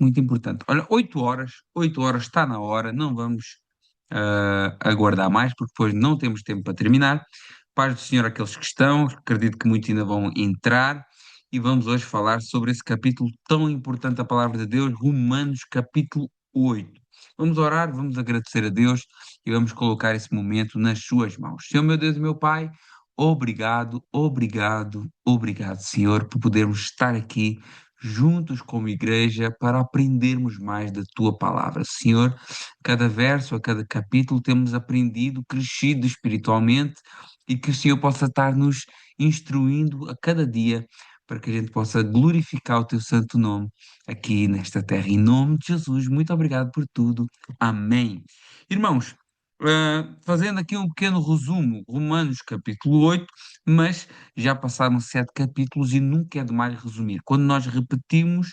muito importante. Olha, 8 horas está na hora, não vamos aguardar mais, porque depois não temos tempo para terminar. Paz do Senhor àqueles que estão, acredito que muitos ainda vão entrar, e vamos hoje falar sobre esse capítulo tão importante da Palavra de Deus, Romanos capítulo 8. Vamos orar, vamos agradecer a Deus e vamos colocar esse momento nas suas mãos. Senhor meu Deus e meu Pai, obrigado, obrigado, obrigado, Senhor, por podermos estar aqui juntos como igreja para aprendermos mais da tua palavra. Senhor, cada verso, a cada capítulo temos aprendido, crescido espiritualmente, e que o Senhor possa estar nos instruindo a cada dia para que a gente possa glorificar o teu santo nome aqui nesta terra. Em nome de Jesus, muito obrigado por tudo. Amém. Irmãos, fazendo aqui um pequeno resumo, Romanos capítulo 8, mas já passaram 7 capítulos e nunca é demais resumir. Quando nós repetimos,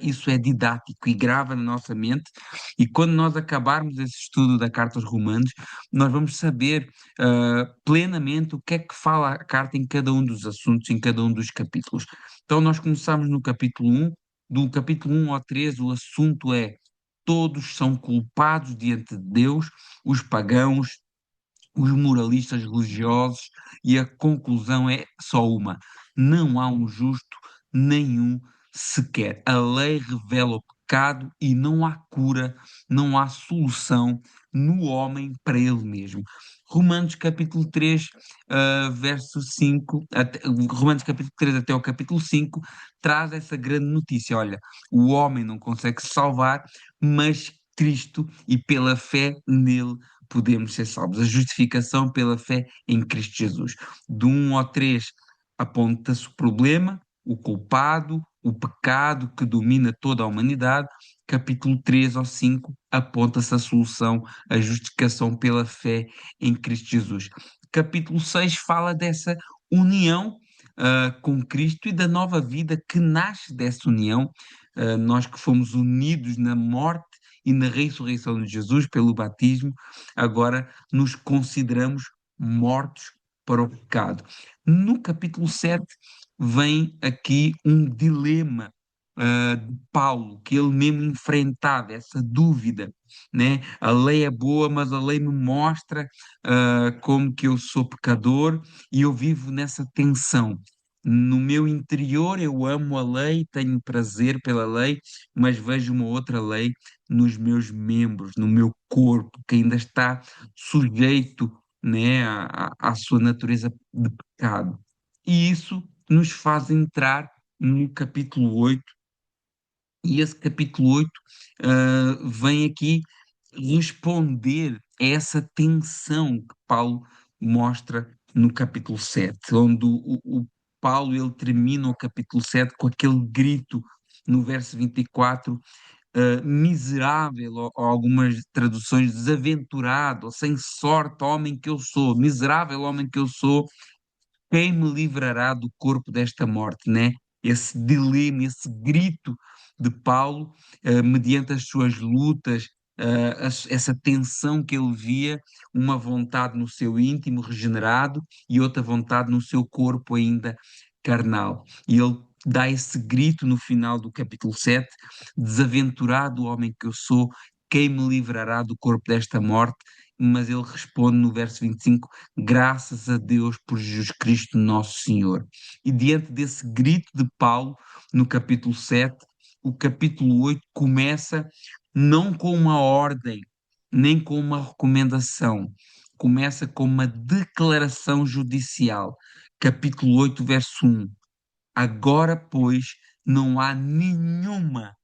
isso é didático e grava na nossa mente, e quando nós acabarmos esse estudo da carta aos Romanos, nós vamos saber plenamente o que é que fala a carta em cada um dos assuntos, em cada um dos capítulos. Então, nós começamos no capítulo 1, do capítulo 1 ao 13, o assunto é: todos são culpados diante de Deus, os pagãos, os moralistas religiosos, e a conclusão é só uma: não há um justo nenhum sequer. A lei revela o pecado e não há cura, não há solução no homem para ele mesmo. Romanos capítulo 3, verso 5, Romanos capítulo 3 até o capítulo 5, traz essa grande notícia. Olha, o homem não consegue se salvar, mas Cristo, e pela fé nele, podemos ser salvos. A justificação pela fé em Cristo Jesus. Do 1 ao 3 aponta-se o problema, o culpado, o pecado que domina toda a humanidade. Capítulo 3 ao 5 aponta-se a solução, a justificação pela fé em Cristo Jesus. Capítulo 6 fala dessa união com Cristo e da nova vida que nasce dessa união. Nós que fomos unidos na morte e na ressurreição de Jesus pelo batismo, agora nos consideramos mortos para o pecado. No capítulo 7 vem aqui um dilema de Paulo, que ele mesmo enfrentava, essa dúvida, né? A lei é boa, mas a lei me mostra como que eu sou pecador, e eu vivo nessa tensão. No meu interior eu amo a lei, tenho prazer pela lei, mas vejo uma outra lei nos meus membros, no meu corpo, que ainda está sujeito, né, à sua natureza de pecado. E isso nos faz entrar no capítulo 8, e esse capítulo 8 vem aqui responder a essa tensão que Paulo mostra no capítulo 7, onde o Paulo ele termina o capítulo 7 com aquele grito no verso 24: miserável, ou algumas traduções desaventurado, ou sem sorte, homem que eu sou, miserável homem que eu sou, quem me livrará do corpo desta morte, né? Esse dilema, esse grito de Paulo, mediante as suas lutas, essa tensão que ele via, uma vontade no seu íntimo regenerado e outra vontade no seu corpo ainda carnal. E ele dá esse grito no final do capítulo 7: desaventurado homem que eu sou, quem me livrará do corpo desta morte? Mas ele responde no verso 25: graças a Deus por Jesus Cristo nosso Senhor. E diante desse grito de Paulo, no capítulo 7, o capítulo 8 começa não com uma ordem, nem com uma recomendação, começa com uma declaração judicial. Capítulo 8, verso 1: agora, pois, não há nenhuma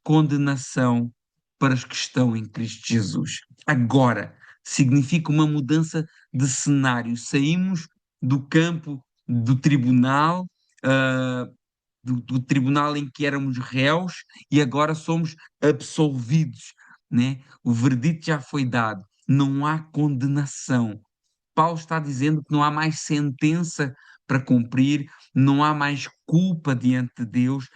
condenação para os que estão em Cristo Jesus. Agora significa uma mudança de cenário. Saímos do campo do tribunal, ah, do tribunal em que éramos réus, e agora somos absolvidos, né? O verdito já foi dado, não há condenação. Paulo está dizendo que não há mais sentença para cumprir, não há mais culpa diante de Deus.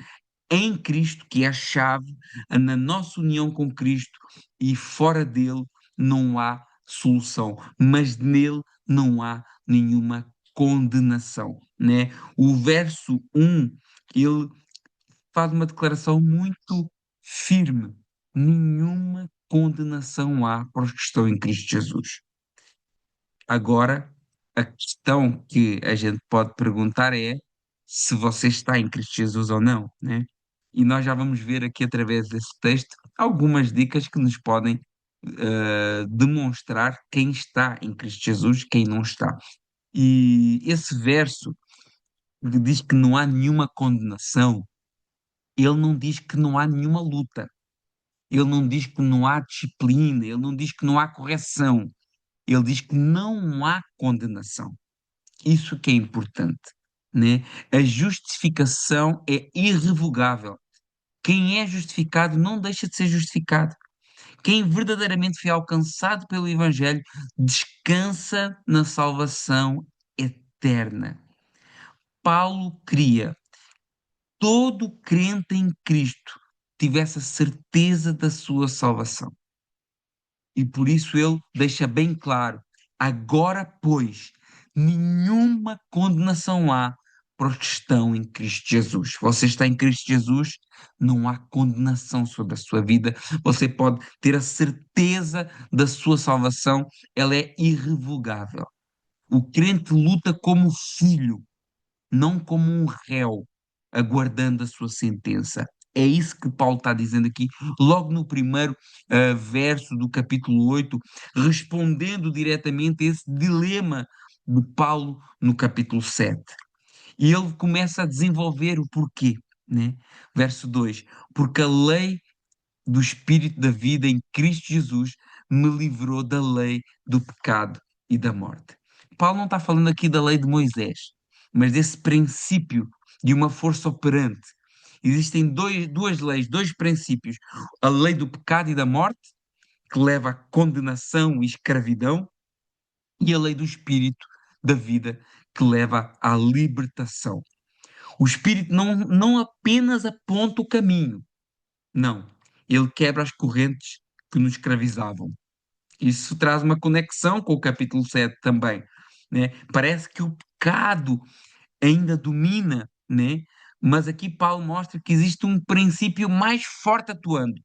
Em Cristo, que é a chave, na nossa união com Cristo, e fora dele não há solução, mas nele não há nenhuma condenação, né? O verso 1, ele faz uma declaração muito firme: nenhuma condenação há para os que estão em Cristo Jesus. Agora, a questão que a gente pode perguntar é se você está em Cristo Jesus ou não, né? E nós já vamos ver aqui através desse texto algumas dicas que nos podem demonstrar quem está em Cristo Jesus, quem não está. E esse verso que diz que não há nenhuma condenação, ele não diz que não há nenhuma luta, ele não diz que não há disciplina, ele não diz que não há correção, ele diz que não há condenação. Isso que é importante, né? A justificação é irrevogável. Quem é justificado não deixa de ser justificado. Quem verdadeiramente foi alcançado pelo Evangelho descansa na salvação eterna. Paulo queria todo crente em Cristo tivesse a certeza da sua salvação. E por isso ele deixa bem claro: agora, pois, nenhuma condenação há para os que estão em Cristo Jesus. Você está em Cristo Jesus, não há condenação sobre a sua vida. Você pode ter a certeza da sua salvação, ela é irrevogável. O crente luta como filho, não como um réu aguardando a sua sentença. É isso que Paulo está dizendo aqui, logo no primeiro verso do capítulo 8, respondendo diretamente a esse dilema de Paulo no capítulo 7. E ele começa a desenvolver o porquê, né? Verso 2: porque a lei do Espírito da vida em Cristo Jesus me livrou da lei do pecado e da morte. Paulo não está falando aqui da lei de Moisés, mas desse princípio de uma força operante. Existem duas leis, dois princípios: a lei do pecado e da morte, que leva à condenação e escravidão, e a lei do Espírito da vida, que leva à libertação. O Espírito não apenas aponta o caminho, não, ele quebra as correntes que nos escravizavam. Isso traz uma conexão com o capítulo 7 também, né? Parece que o pecado ainda domina, né? Mas aqui Paulo mostra que existe um princípio mais forte atuando,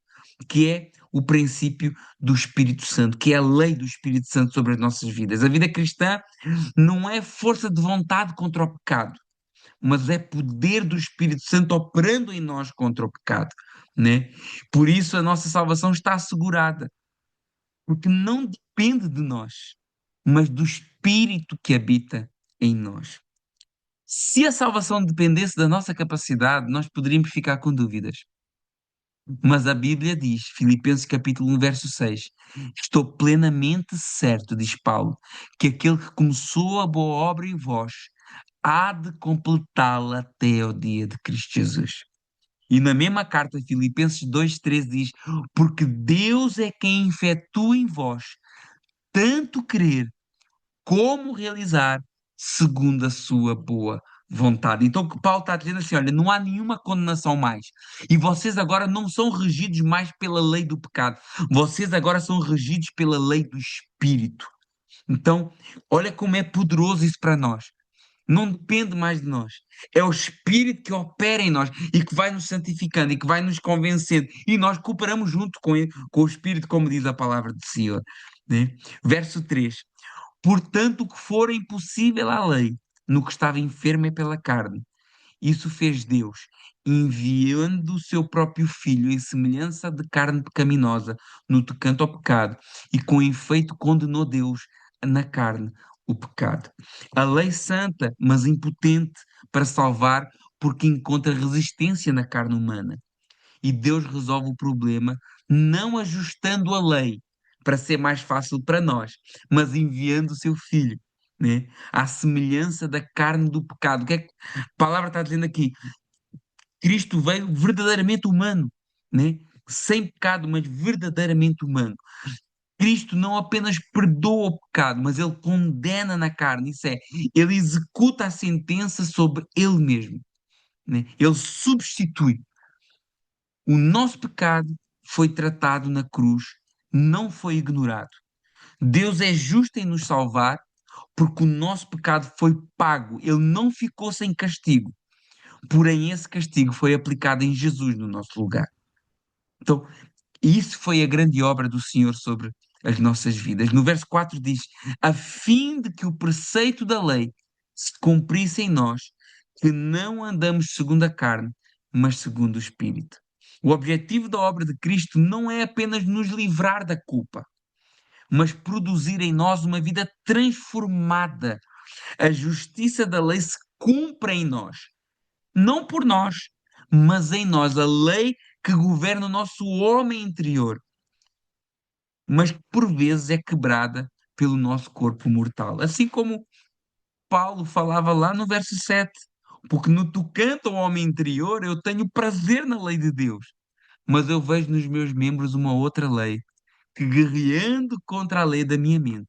que é o princípio do Espírito Santo, que é a lei do Espírito Santo sobre as nossas vidas. A vida cristã não é força de vontade contra o pecado, mas é poder do Espírito Santo operando em nós contra o pecado, né? Por isso a nossa salvação está assegurada, porque não depende de nós, mas do Espírito que habita em nós. Se a salvação dependesse da nossa capacidade, nós poderíamos ficar com dúvidas. Mas a Bíblia diz, Filipenses capítulo 1, verso 6, estou plenamente certo, diz Paulo, que aquele que começou a boa obra em vós há de completá-la até ao dia de Cristo Jesus. E na mesma carta, Filipenses 2,13 diz, porque Deus é quem efetua em vós tanto querer como realizar segundo a sua boa vontade. Então, o que Paulo está dizendo assim: olha, não há nenhuma condenação mais. E vocês agora não são regidos mais pela lei do pecado. Vocês agora são regidos pela lei do Espírito. Então, olha como é poderoso isso para nós. Não depende mais de nós. É o Espírito que opera em nós e que vai nos santificando e que vai nos convencendo. E nós cooperamos junto com ele, com o Espírito, como diz a palavra do Senhor, né? Verso 3: portanto, o que for impossível à lei, no que estava enfermo é pela carne. Isso fez Deus, enviando o seu próprio Filho em semelhança de carne pecaminosa, no tocante ao pecado, e com efeito condenou Deus na carne o pecado. A lei santa, mas impotente para salvar, porque encontra resistência na carne humana. E Deus resolve o problema não ajustando a lei para ser mais fácil para nós, mas enviando o seu filho, né? À semelhança da carne do pecado. O que é que a palavra está dizendo aqui? Cristo veio verdadeiramente humano, né? Sem pecado, mas verdadeiramente humano. Cristo não apenas perdoa o pecado, mas ele condena na carne. Isso é, ele executa a sentença sobre ele mesmo, né? Ele substitui. O nosso pecado foi tratado na cruz, não foi ignorado. Deus é justo em nos salvar, porque o nosso pecado foi pago, ele não ficou sem castigo. Porém, esse castigo foi aplicado em Jesus no nosso lugar. Então, isso foi a grande obra do Senhor sobre as nossas vidas. No verso 4 diz: a fim de que o preceito da lei se cumprisse em nós, que não andamos segundo a carne, mas segundo o Espírito. O objetivo da obra de Cristo não é apenas nos livrar da culpa, mas produzir em nós uma vida transformada. A justiça da lei se cumpre em nós, não por nós, mas em nós. A lei que governa o nosso homem interior, mas que por vezes é quebrada pelo nosso corpo mortal. Assim como Paulo falava lá no verso 7, porque no tocante ao homem interior eu tenho prazer na lei de Deus, mas eu vejo nos meus membros uma outra lei, que guerreando contra a lei da minha mente.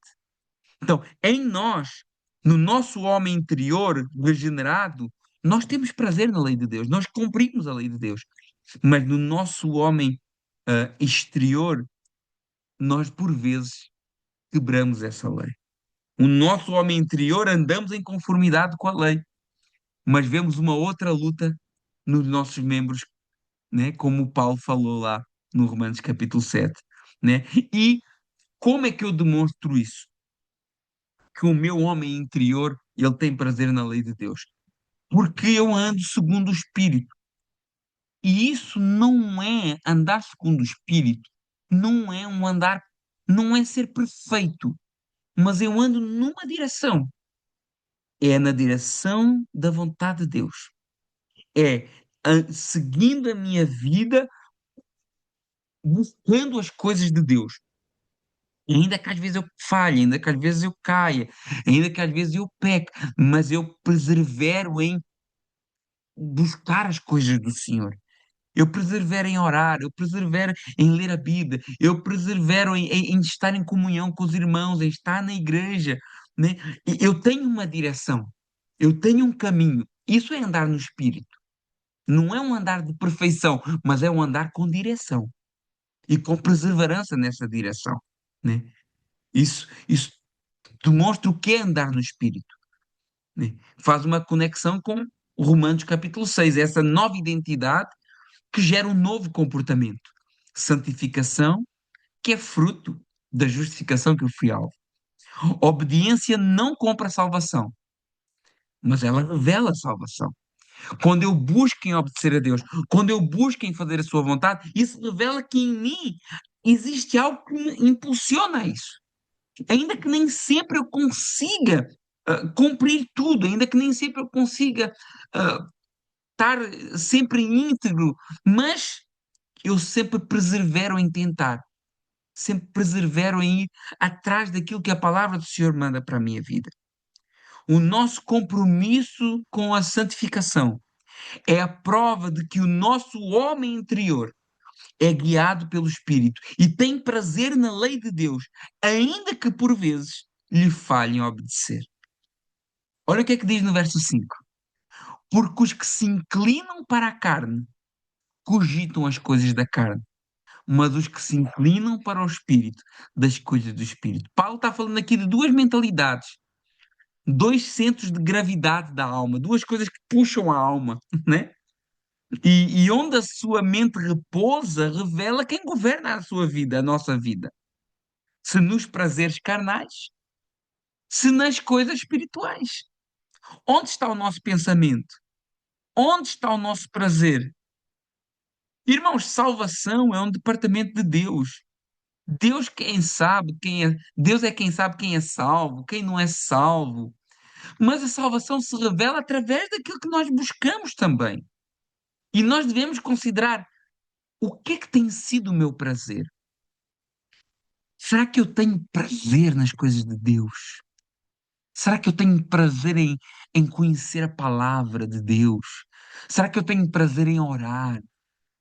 Então, em nós, no nosso homem interior regenerado, nós temos prazer na lei de Deus, nós cumprimos a lei de Deus, mas no nosso homem exterior, nós por vezes quebramos essa lei. O nosso homem interior andamos em conformidade com a lei, mas vemos uma outra luta nos nossos membros, né? Como o Paulo falou lá no Romanos capítulo 7, né? E como é que eu demonstro isso? Que o meu homem interior, ele tem prazer na lei de Deus. Porque eu ando segundo o Espírito. E isso não é andar segundo o Espírito, não é um andar, não é ser perfeito, mas eu ando numa direção. É na direção da vontade de Deus. É seguindo a minha vida, buscando as coisas de Deus. Ainda que às vezes eu falhe, ainda que às vezes eu caia, ainda que às vezes eu peque, mas eu persevero em buscar as coisas do Senhor. Eu persevero em orar, eu persevero em ler a Bíblia, eu persevero em estar em comunhão com os irmãos, em estar na igreja, né? E eu tenho uma direção, eu tenho um caminho. Isso é andar no Espírito. Não é um andar de perfeição, mas é um andar com direção e com perseverança nessa direção, né? Isso demonstra o que é andar no Espírito, né? Faz uma conexão com Romanos capítulo 6, essa nova identidade que gera um novo comportamento. Santificação, que é fruto da justificação que eu fui alvo. Obediência não compra salvação, mas ela revela a salvação. Quando eu busco em obedecer a Deus, quando eu busco em fazer a sua vontade, isso revela que em mim existe algo que me impulsiona a isso. Ainda que nem sempre eu consiga cumprir tudo, ainda que nem sempre eu consiga uh, estar sempre íntegro, mas eu sempre persevero em tentar, sempre persevero em ir atrás daquilo que a palavra do Senhor manda para a minha vida. O nosso compromisso com a santificação é a prova de que o nosso homem interior é guiado pelo Espírito e tem prazer na lei de Deus, ainda que por vezes lhe falhem a obedecer. Olha o que é que diz no verso 5: porque os que se inclinam para a carne cogitam as coisas da carne, mas os que se inclinam para o Espírito, das coisas do Espírito. Paulo está falando aqui de duas mentalidades, dois centros de gravidade da alma, duas coisas que puxam a alma, né? E onde a sua mente repousa, revela quem governa a sua vida, a nossa vida. Se nos prazeres carnais, se nas coisas espirituais. Onde está o nosso pensamento? Onde está o nosso prazer? Irmãos, salvação é um departamento de Deus. Deus é quem sabe quem é salvo, quem não é salvo. Mas a salvação se revela através daquilo que nós buscamos também. E nós devemos considerar o que é que tem sido o meu prazer. Será que eu tenho prazer nas coisas de Deus? Será que eu tenho prazer em conhecer a palavra de Deus? Será que eu tenho prazer em orar?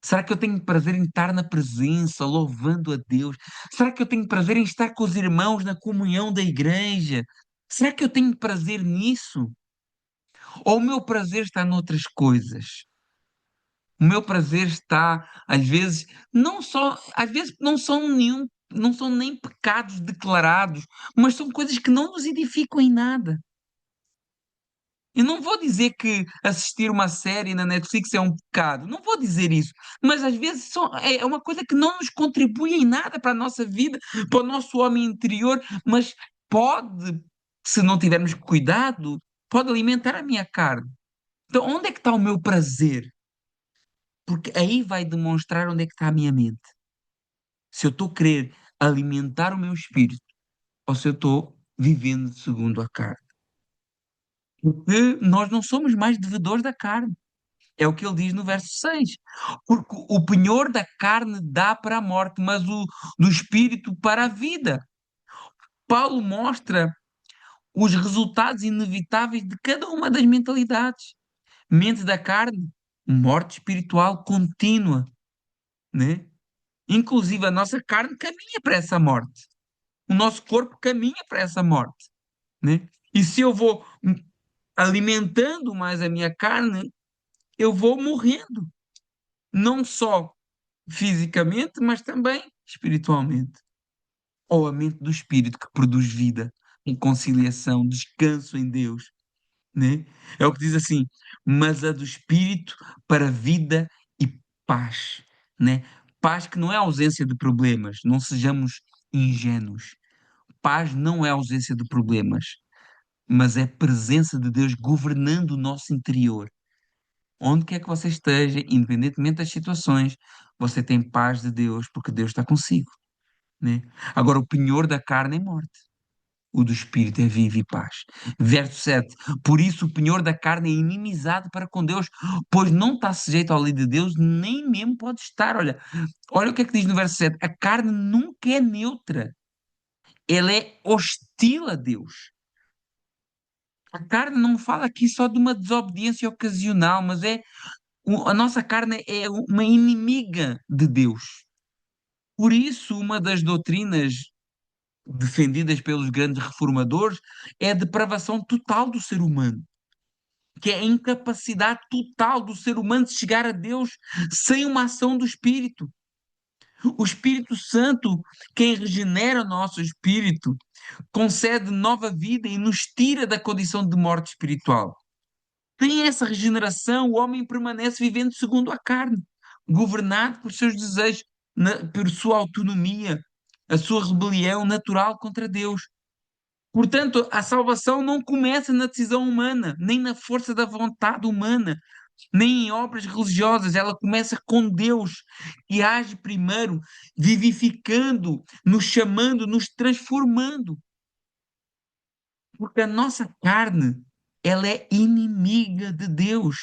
Será que eu tenho prazer em estar na presença, louvando a Deus? Será que eu tenho prazer em estar com os irmãos na comunhão da igreja? Será que eu tenho prazer nisso? Ou o meu prazer está noutras coisas? O meu prazer está, às vezes, não só, às vezes não são nem pecados declarados, mas são coisas que não nos edificam em nada. Eu não vou dizer que assistir uma série na Netflix é um pecado, não vou dizer isso, mas às vezes é uma coisa que não nos contribui em nada para a nossa vida, para o nosso homem interior, mas pode, se não tivermos cuidado, pode alimentar a minha carne. Então, onde é que está o meu prazer? Porque aí vai demonstrar onde é que está a minha mente. Se eu estou a querer alimentar o meu espírito ou se eu estou vivendo segundo a carne. Porque nós não somos mais devedores da carne. É o que ele diz no verso 6. Porque o penhor da carne dá para a morte, mas o do espírito para a vida. Paulo mostra os resultados inevitáveis de cada uma das mentalidades. Mente da carne, morte espiritual contínua, né? Inclusive a nossa carne caminha para essa morte. O nosso corpo caminha para essa morte, né? E se eu vou alimentando mais a minha carne, eu vou morrendo, não só fisicamente, mas também espiritualmente. Ou a mente do espírito que produz vida, conciliação, descanso em Deus, né? É o que diz assim, mas a do espírito para vida e paz, né? Paz que não é ausência de problemas, não sejamos ingênuos. Paz não é ausência de problemas, mas é presença de Deus governando o nosso interior. Onde quer que você esteja, independentemente das situações, você tem paz de Deus, porque Deus está consigo, né? Agora, o penhor da carne é morte, o do espírito é vida e paz. Verso 7. Por isso, o penhor da carne é inimizade para com Deus, pois não está sujeito à lei de Deus, nem mesmo pode estar. Olha o que é que diz no verso 7. A carne nunca é neutra, ela é hostil a Deus. A carne não fala aqui só de uma desobediência ocasional, mas a nossa carne é uma inimiga de Deus. Por isso, uma das doutrinas defendidas pelos grandes reformadores é a depravação total do ser humano, que é a incapacidade total do ser humano de chegar a Deus sem uma ação do Espírito. O Espírito Santo, quem regenera o nosso espírito, concede nova vida e nos tira da condição de morte espiritual. Sem essa regeneração, o homem permanece vivendo segundo a carne, governado por seus desejos, por sua autonomia, a sua rebelião natural contra Deus. Portanto, a salvação não começa na decisão humana, nem na força da vontade humana, nem em obras religiosas. Ela começa com Deus, que age primeiro, vivificando, nos chamando, nos transformando. Porque a nossa carne, ela é inimiga de Deus.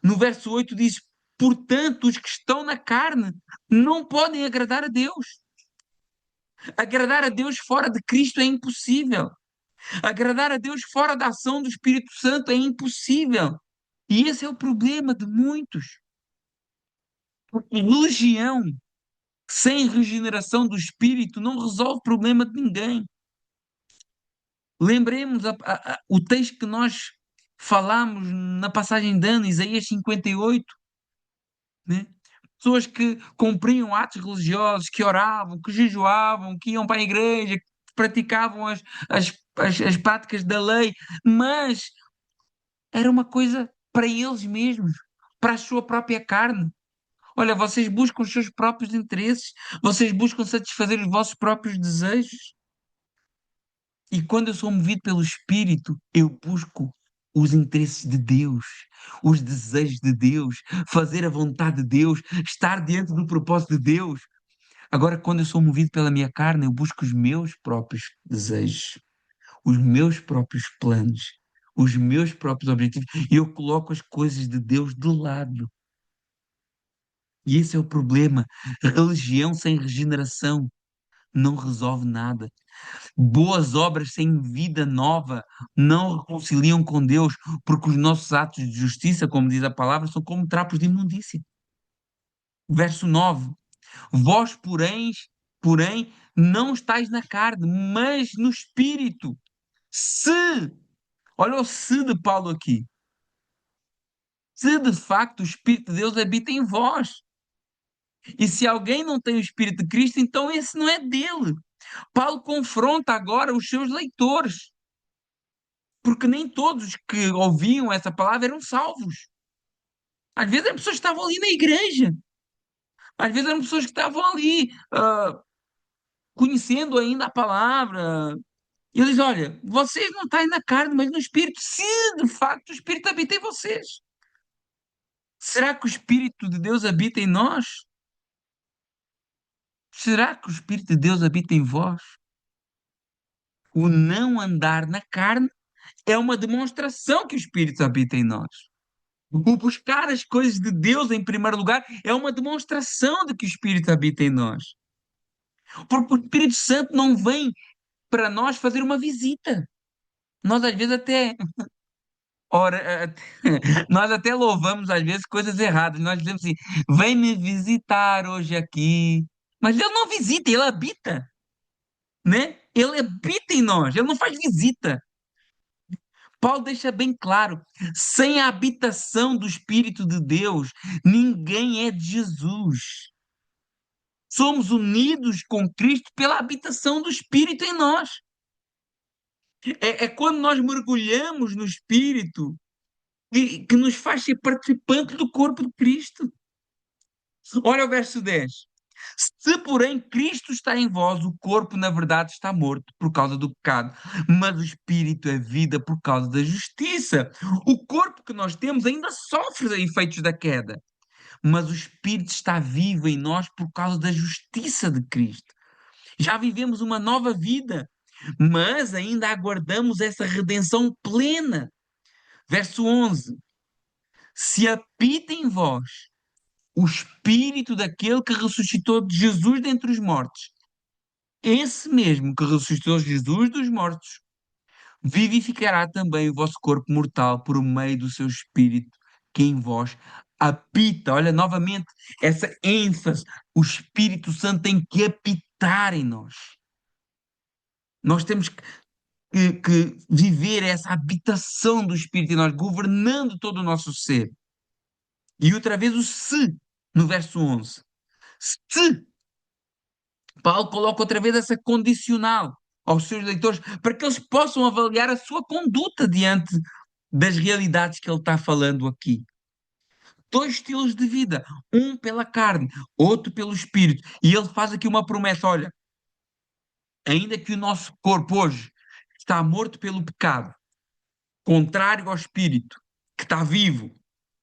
No verso 8 diz: portanto, os que estão na carne não podem agradar a Deus. Agradar a Deus fora de Cristo é impossível. Agradar a Deus fora da ação do Espírito Santo é impossível. E esse é o problema de muitos. Porque religião sem regeneração do Espírito não resolve o problema de ninguém. Lembremos o texto que nós falamos na passagem de ano, Isaías 58, né? Pessoas que cumpriam atos religiosos, que oravam, que jejuavam, que iam para a igreja, que praticavam as práticas da lei, mas era uma coisa para eles mesmos, para a sua própria carne. Olha, vocês buscam os seus próprios interesses, vocês buscam satisfazer os vossos próprios desejos. E quando eu sou movido pelo Espírito, eu busco os interesses de Deus, os desejos de Deus, fazer a vontade de Deus, estar diante do propósito de Deus. Agora, quando eu sou movido pela minha carne, eu busco os meus próprios desejos, os meus próprios planos, os meus próprios objetivos, e eu coloco as coisas de Deus de lado. E esse é o problema. Religião sem regeneração não resolve nada. Boas obras sem vida nova não reconciliam com Deus, porque os nossos atos de justiça, como diz a palavra, são como trapos de imundícia. Verso 9: vós, porém, não estáis na carne, mas no Espírito. Se, olha o se de Paulo aqui, se de facto o Espírito de Deus habita em vós. E se alguém não tem o Espírito de Cristo, então esse não é dele. Paulo confronta agora os seus leitores. porque nem todos os que ouviam essa palavra eram salvos. Às vezes eram pessoas que estavam ali na igreja, às vezes eram pessoas que estavam ali conhecendo ainda a palavra. E ele diz: Olha, vocês não estão na carne, mas no espírito. Se de facto o espírito habita em vocês, será que o espírito de Deus habita em nós? Será que o espírito de Deus habita em vós? O não andar na carne é uma demonstração que o espírito habita em nós. O buscar as coisas de Deus em primeiro lugar é uma demonstração de que o espírito habita em nós. Porque o Espírito Santo não vem para nós fazer uma visita. Nós às vezes até ora, nós até louvamos às vezes coisas erradas. Nós dizemos assim: vem me visitar hoje aqui. Mas Deus não visita, ele habita, né? Ele habita em nós, ele não faz visita. Paulo deixa bem claro: sem a habitação do Espírito de Deus, ninguém é de Jesus. Somos unidos com Cristo pela habitação do Espírito em nós. É quando nós mergulhamos no Espírito que nos faz ser participantes do corpo de Cristo. Olha o verso 10. Se, porém, Cristo está em vós, o corpo, na verdade, está morto por causa do pecado, mas o espírito é vida por causa da justiça. O corpo que nós temos ainda sofre efeitos da queda, mas o espírito está vivo em nós por causa da justiça de Cristo. Já vivemos uma nova vida, mas ainda aguardamos essa redenção plena. Verso 11. Se habita em vós o espírito daquele que ressuscitou de Jesus dentre os mortos, esse mesmo que ressuscitou Jesus dos mortos, vivificará também o vosso corpo mortal por meio do seu espírito que em vós habita. Olha novamente essa ênfase. O Espírito Santo tem que habitar em nós. Nós temos que viver essa habitação do Espírito em nós, governando todo o nosso ser. E outra vez o se, no verso 11. Se Paulo coloca outra vez essa condicional aos seus leitores para que eles possam avaliar a sua conduta diante das realidades que ele está falando aqui. Dois estilos de vida, um pela carne, outro pelo espírito. E ele faz aqui uma promessa: olha, ainda que o nosso corpo hoje está morto pelo pecado, contrário ao espírito, que está vivo,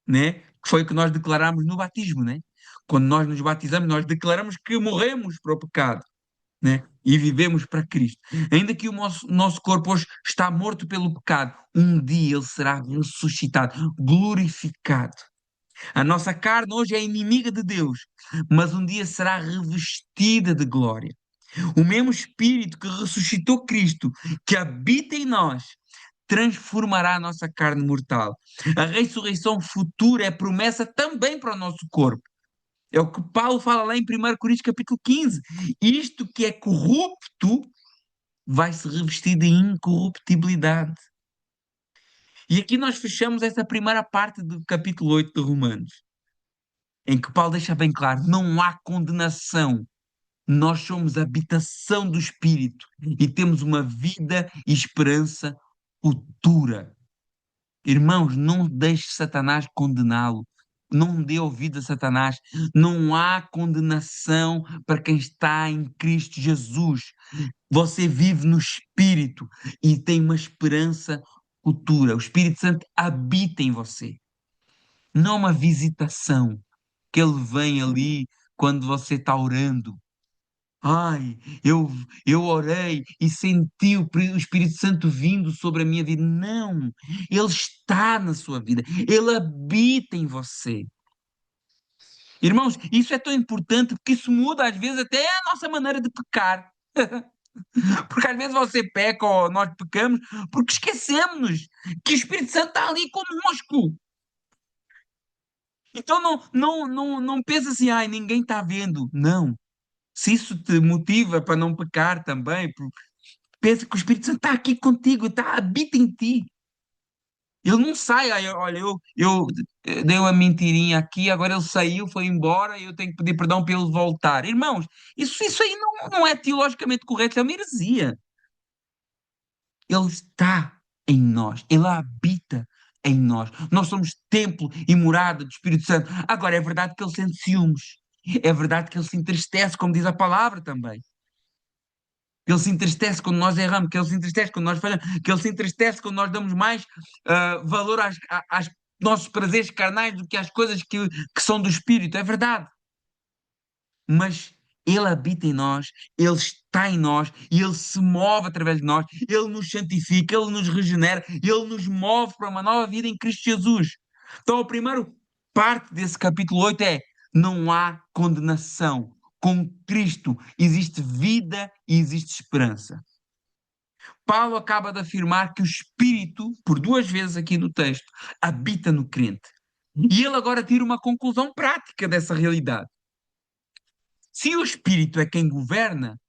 né? Que foi o que nós declaramos no batismo, né? Quando nós nos batizamos, nós declaramos que morremos para o pecado, né? E vivemos para Cristo. Ainda que o nosso corpo hoje está morto pelo pecado, um dia ele será ressuscitado, glorificado. A nossa carne hoje é inimiga de Deus, mas um dia será revestida de glória. O mesmo Espírito que ressuscitou Cristo, que habita em nós, transformará a nossa carne mortal. A ressurreição futura é promessa também para o nosso corpo. É o que Paulo fala lá em 1 Coríntios capítulo 15. Isto que é corrupto vai se revestir de incorruptibilidade. E aqui nós fechamos essa primeira parte do capítulo 8 de Romanos, em que Paulo deixa bem claro: não há condenação. Nós somos a habitação do Espírito e temos uma vida e esperança futura. Irmãos, não deixe Satanás condená-lo. Não dê ouvido a Satanás. Não há condenação para quem está em Cristo Jesus. Você vive no Espírito e tem uma esperança futura. O Espírito Santo habita em você. Não uma visitação que ele vem ali quando você está orando. Ai, eu orei e senti o Espírito Santo vindo sobre a minha vida. Não, ele está na sua vida, ele habita em você. Irmãos, isso é tão importante porque isso muda às vezes até a nossa maneira de pecar. Porque às vezes você peca ou nós pecamos porque esquecemos que o Espírito Santo está ali conosco. Então não pensa assim: ai, ninguém está vendo. Não. Se isso te motiva para não pecar também, pensa que o Espírito Santo está aqui contigo, está, habita em ti. Ele não sai, aí, olha, eu dei uma mentirinha aqui, agora ele saiu, foi embora, e eu tenho que pedir perdão para ele voltar. Irmãos, isso aí não é teologicamente correto, é uma heresia. Ele está. em nós, Ele habita em nós. Nós somos templo e morada do Espírito Santo. Agora, é verdade que Ele sente ciúmes. É verdade que Ele se entristece, como diz a palavra também. Que Ele se entristece quando nós erramos, que Ele se entristece quando nós falhamos, que Ele se entristece quando nós damos mais valor às nossos prazeres carnais do que às coisas que são do Espírito. É verdade. Mas Ele habita em nós, Ele está em nós e Ele se move através de nós, Ele nos santifica, Ele nos regenera, Ele nos move para uma nova vida em Cristo Jesus. Então, a primeira parte desse capítulo 8 é: não há condenação. Com Cristo existe vida e existe esperança. Paulo acaba de afirmar que o Espírito, por duas vezes aqui no texto, habita no crente. E ele agora tira uma conclusão prática dessa realidade. Se o Espírito é quem governa,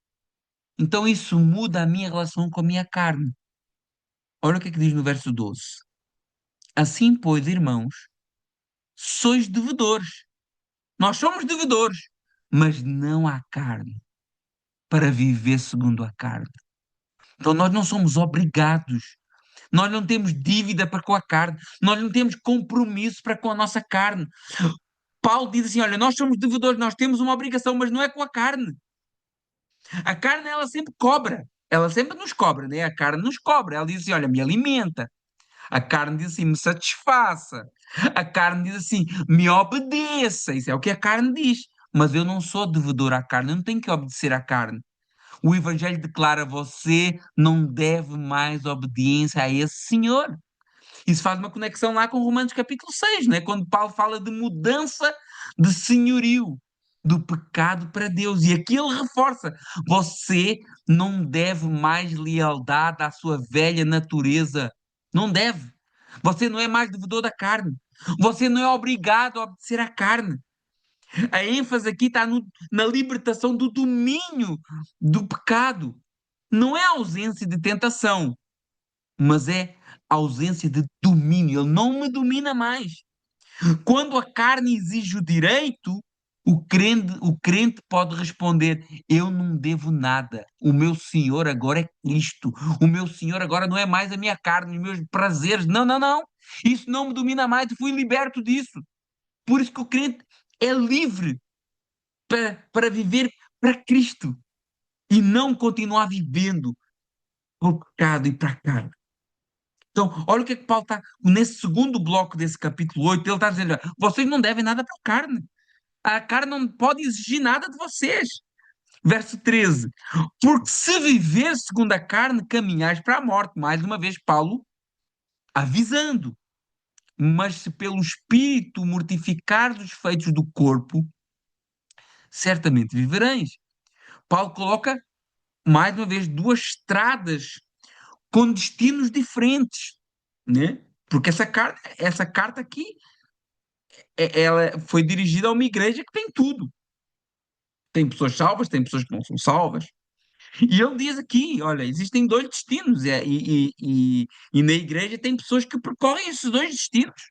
então isso muda a minha relação com a minha carne. Olha o que é que diz no verso 12. Assim, pois, irmãos, sois devedores. Nós somos devedores, mas não há carne, para viver segundo a carne. Então nós não somos obrigados. Nós não temos dívida para com a carne. Nós não temos compromisso para com a nossa carne. Paulo diz assim: olha, nós somos devedores, nós temos uma obrigação, mas não é com a carne. A carne, ela sempre cobra. Ela sempre nos cobra, né? A carne nos cobra. Ela diz assim: olha, me alimenta. A carne diz assim: me satisfaça. A carne diz assim: me obedeça. Isso é o que a carne diz. Mas eu não sou devedor à carne, eu não tenho que obedecer à carne. O Evangelho declara: você não deve mais obediência a esse Senhor. Isso faz uma conexão lá com Romanos capítulo 6, né? Quando Paulo fala de mudança de senhorio, do pecado para Deus. E aqui ele reforça: você não deve mais lealdade à sua velha natureza. Não deve. Você não é mais devedor da carne. Você não é obrigado a obedecer à carne. A ênfase aqui está na libertação do domínio do pecado. Não é a ausência de tentação, mas é ausência de domínio. Ele não me domina mais. Quando a carne exige o direito, o crente pode responder: eu não devo nada. O meu Senhor agora é Cristo. O meu Senhor agora não é mais a minha carne, os meus prazeres. Não, não, não. Isso não me domina mais. Eu fui liberto disso. Por isso que o crente é livre para viver para Cristo e não continuar vivendo para o pecado e para a carne. Então, olha o que é que Paulo está, nesse segundo bloco desse capítulo 8, ele está dizendo: olha, vocês não devem nada para a carne. A carne não pode exigir nada de vocês. Verso 13: porque se viver segundo a carne, caminhais para a morte. Mais uma vez, Paulo avisando. Mas se pelo Espírito mortificar os feitos do corpo, certamente vivereis. Paulo coloca, mais uma vez, duas estradas com destinos diferentes, né? Porque essa carta aqui, ela foi dirigida a uma igreja que tem tudo. Tem pessoas salvas, tem pessoas que não são salvas. E ele diz aqui, olha, existem dois destinos, e na igreja tem pessoas que percorrem esses dois destinos.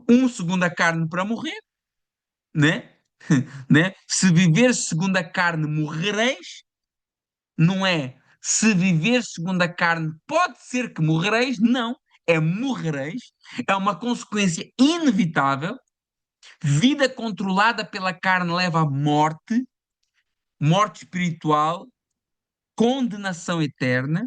Um segundo a carne para morrer, né? Né? Se viver segundo a carne, morrereis. Não é se viver segundo a carne, pode ser que morrereis. Não, é morrereis. É uma consequência inevitável. Vida controlada pela carne leva à morte, morte espiritual, condenação eterna.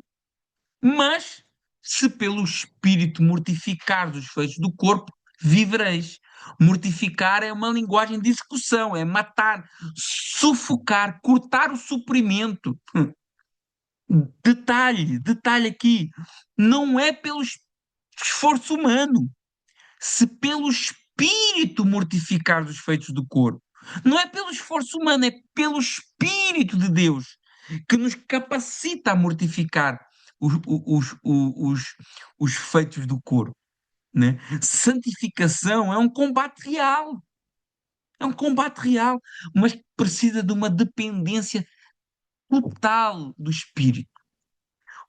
Mas se pelo Espírito mortificar os feitos do corpo, vivereis. Mortificar é uma linguagem de execução, é matar, sufocar, cortar o sofrimento. Detalhe aqui, não é pelo esforço humano, se pelo Espírito mortificar os feitos do corpo. Não é pelo esforço humano, é pelo Espírito de Deus que nos capacita a mortificar os, os feitos do corpo, né? Santificação é um combate real, mas precisa de uma dependência total do Espírito.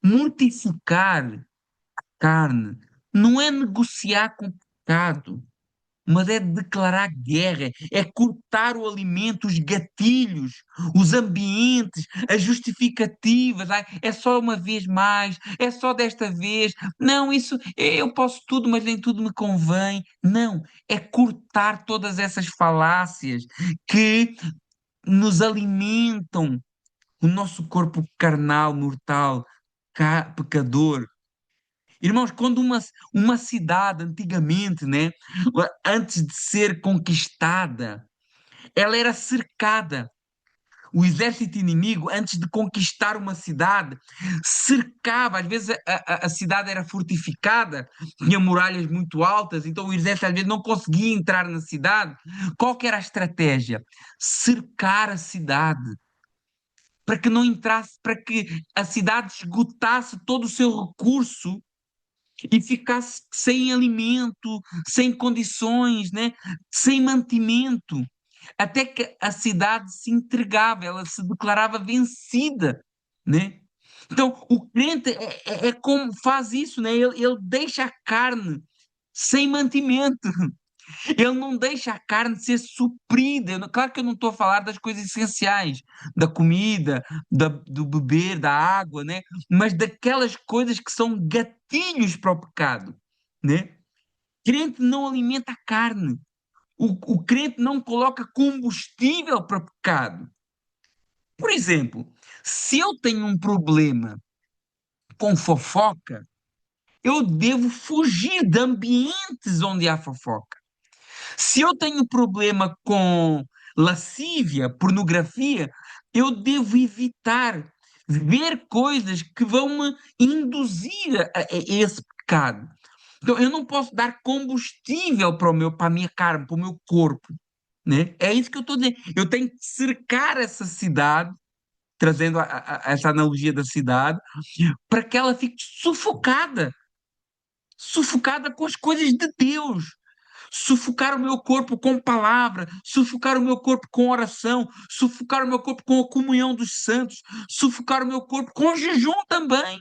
Mortificar carne não é negociar com o pecado, mas é declarar guerra, é cortar o alimento, os gatilhos, os ambientes, as justificativas. Ai, é só uma vez mais, é só desta vez. Não, isso eu posso tudo, mas nem tudo me convém. Não, é cortar todas essas falácias que nos alimentam o nosso corpo carnal, mortal, pecador. Irmãos, quando uma cidade antigamente, né, antes de ser conquistada, ela era cercada. O exército inimigo, antes de conquistar uma cidade, cercava. Às vezes a cidade era fortificada, tinha muralhas muito altas, então o exército às vezes não conseguia entrar na cidade. Qual que era a estratégia? Cercar a cidade para que não entrasse, para que a cidade esgotasse todo o seu recurso e ficasse sem alimento, sem condições, né? Sem mantimento, até que a cidade se entregava, ela se declarava vencida, né? Então, o crente é como faz isso, né? Ele deixa a carne sem mantimento. Ele não deixa a carne ser suprida. Claro que eu não estou a falar das coisas essenciais, da comida, do beber, da água, né? Mas daquelas coisas que são gatilhos para o pecado, né? Crente não alimenta a carne. O crente não coloca combustível para o pecado. Por exemplo, se eu tenho um problema com fofoca, eu devo fugir de ambientes onde há fofoca. Se eu tenho problema com lascívia, pornografia, eu devo evitar ver coisas que vão me induzir a esse pecado. Então, eu não posso dar combustível para a minha carne, para o meu corpo, né? É isso que eu estou dizendo. Eu tenho que cercar essa cidade, trazendo essa analogia da cidade, para que ela fique sufocada, sufocada com as coisas de Deus, sufocar o meu corpo com palavra, sufocar o meu corpo com oração, sufocar o meu corpo com a comunhão dos santos, sufocar o meu corpo com jejum também.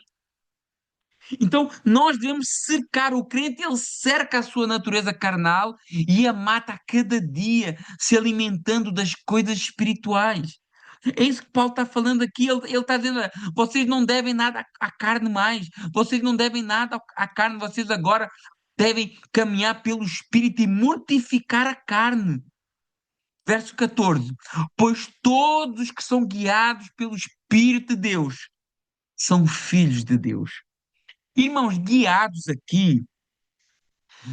Então, nós devemos cercar o crente, ele cerca a sua natureza carnal e a mata a cada dia, se alimentando das coisas espirituais. É isso que Paulo está falando aqui. Ele está dizendo: vocês não devem nada à carne mais, vocês não devem nada à carne, vocês agora devem caminhar pelo Espírito e mortificar a carne. Verso 14: pois todos os que são guiados pelo Espírito de Deus são filhos de Deus. Irmãos, guiados aqui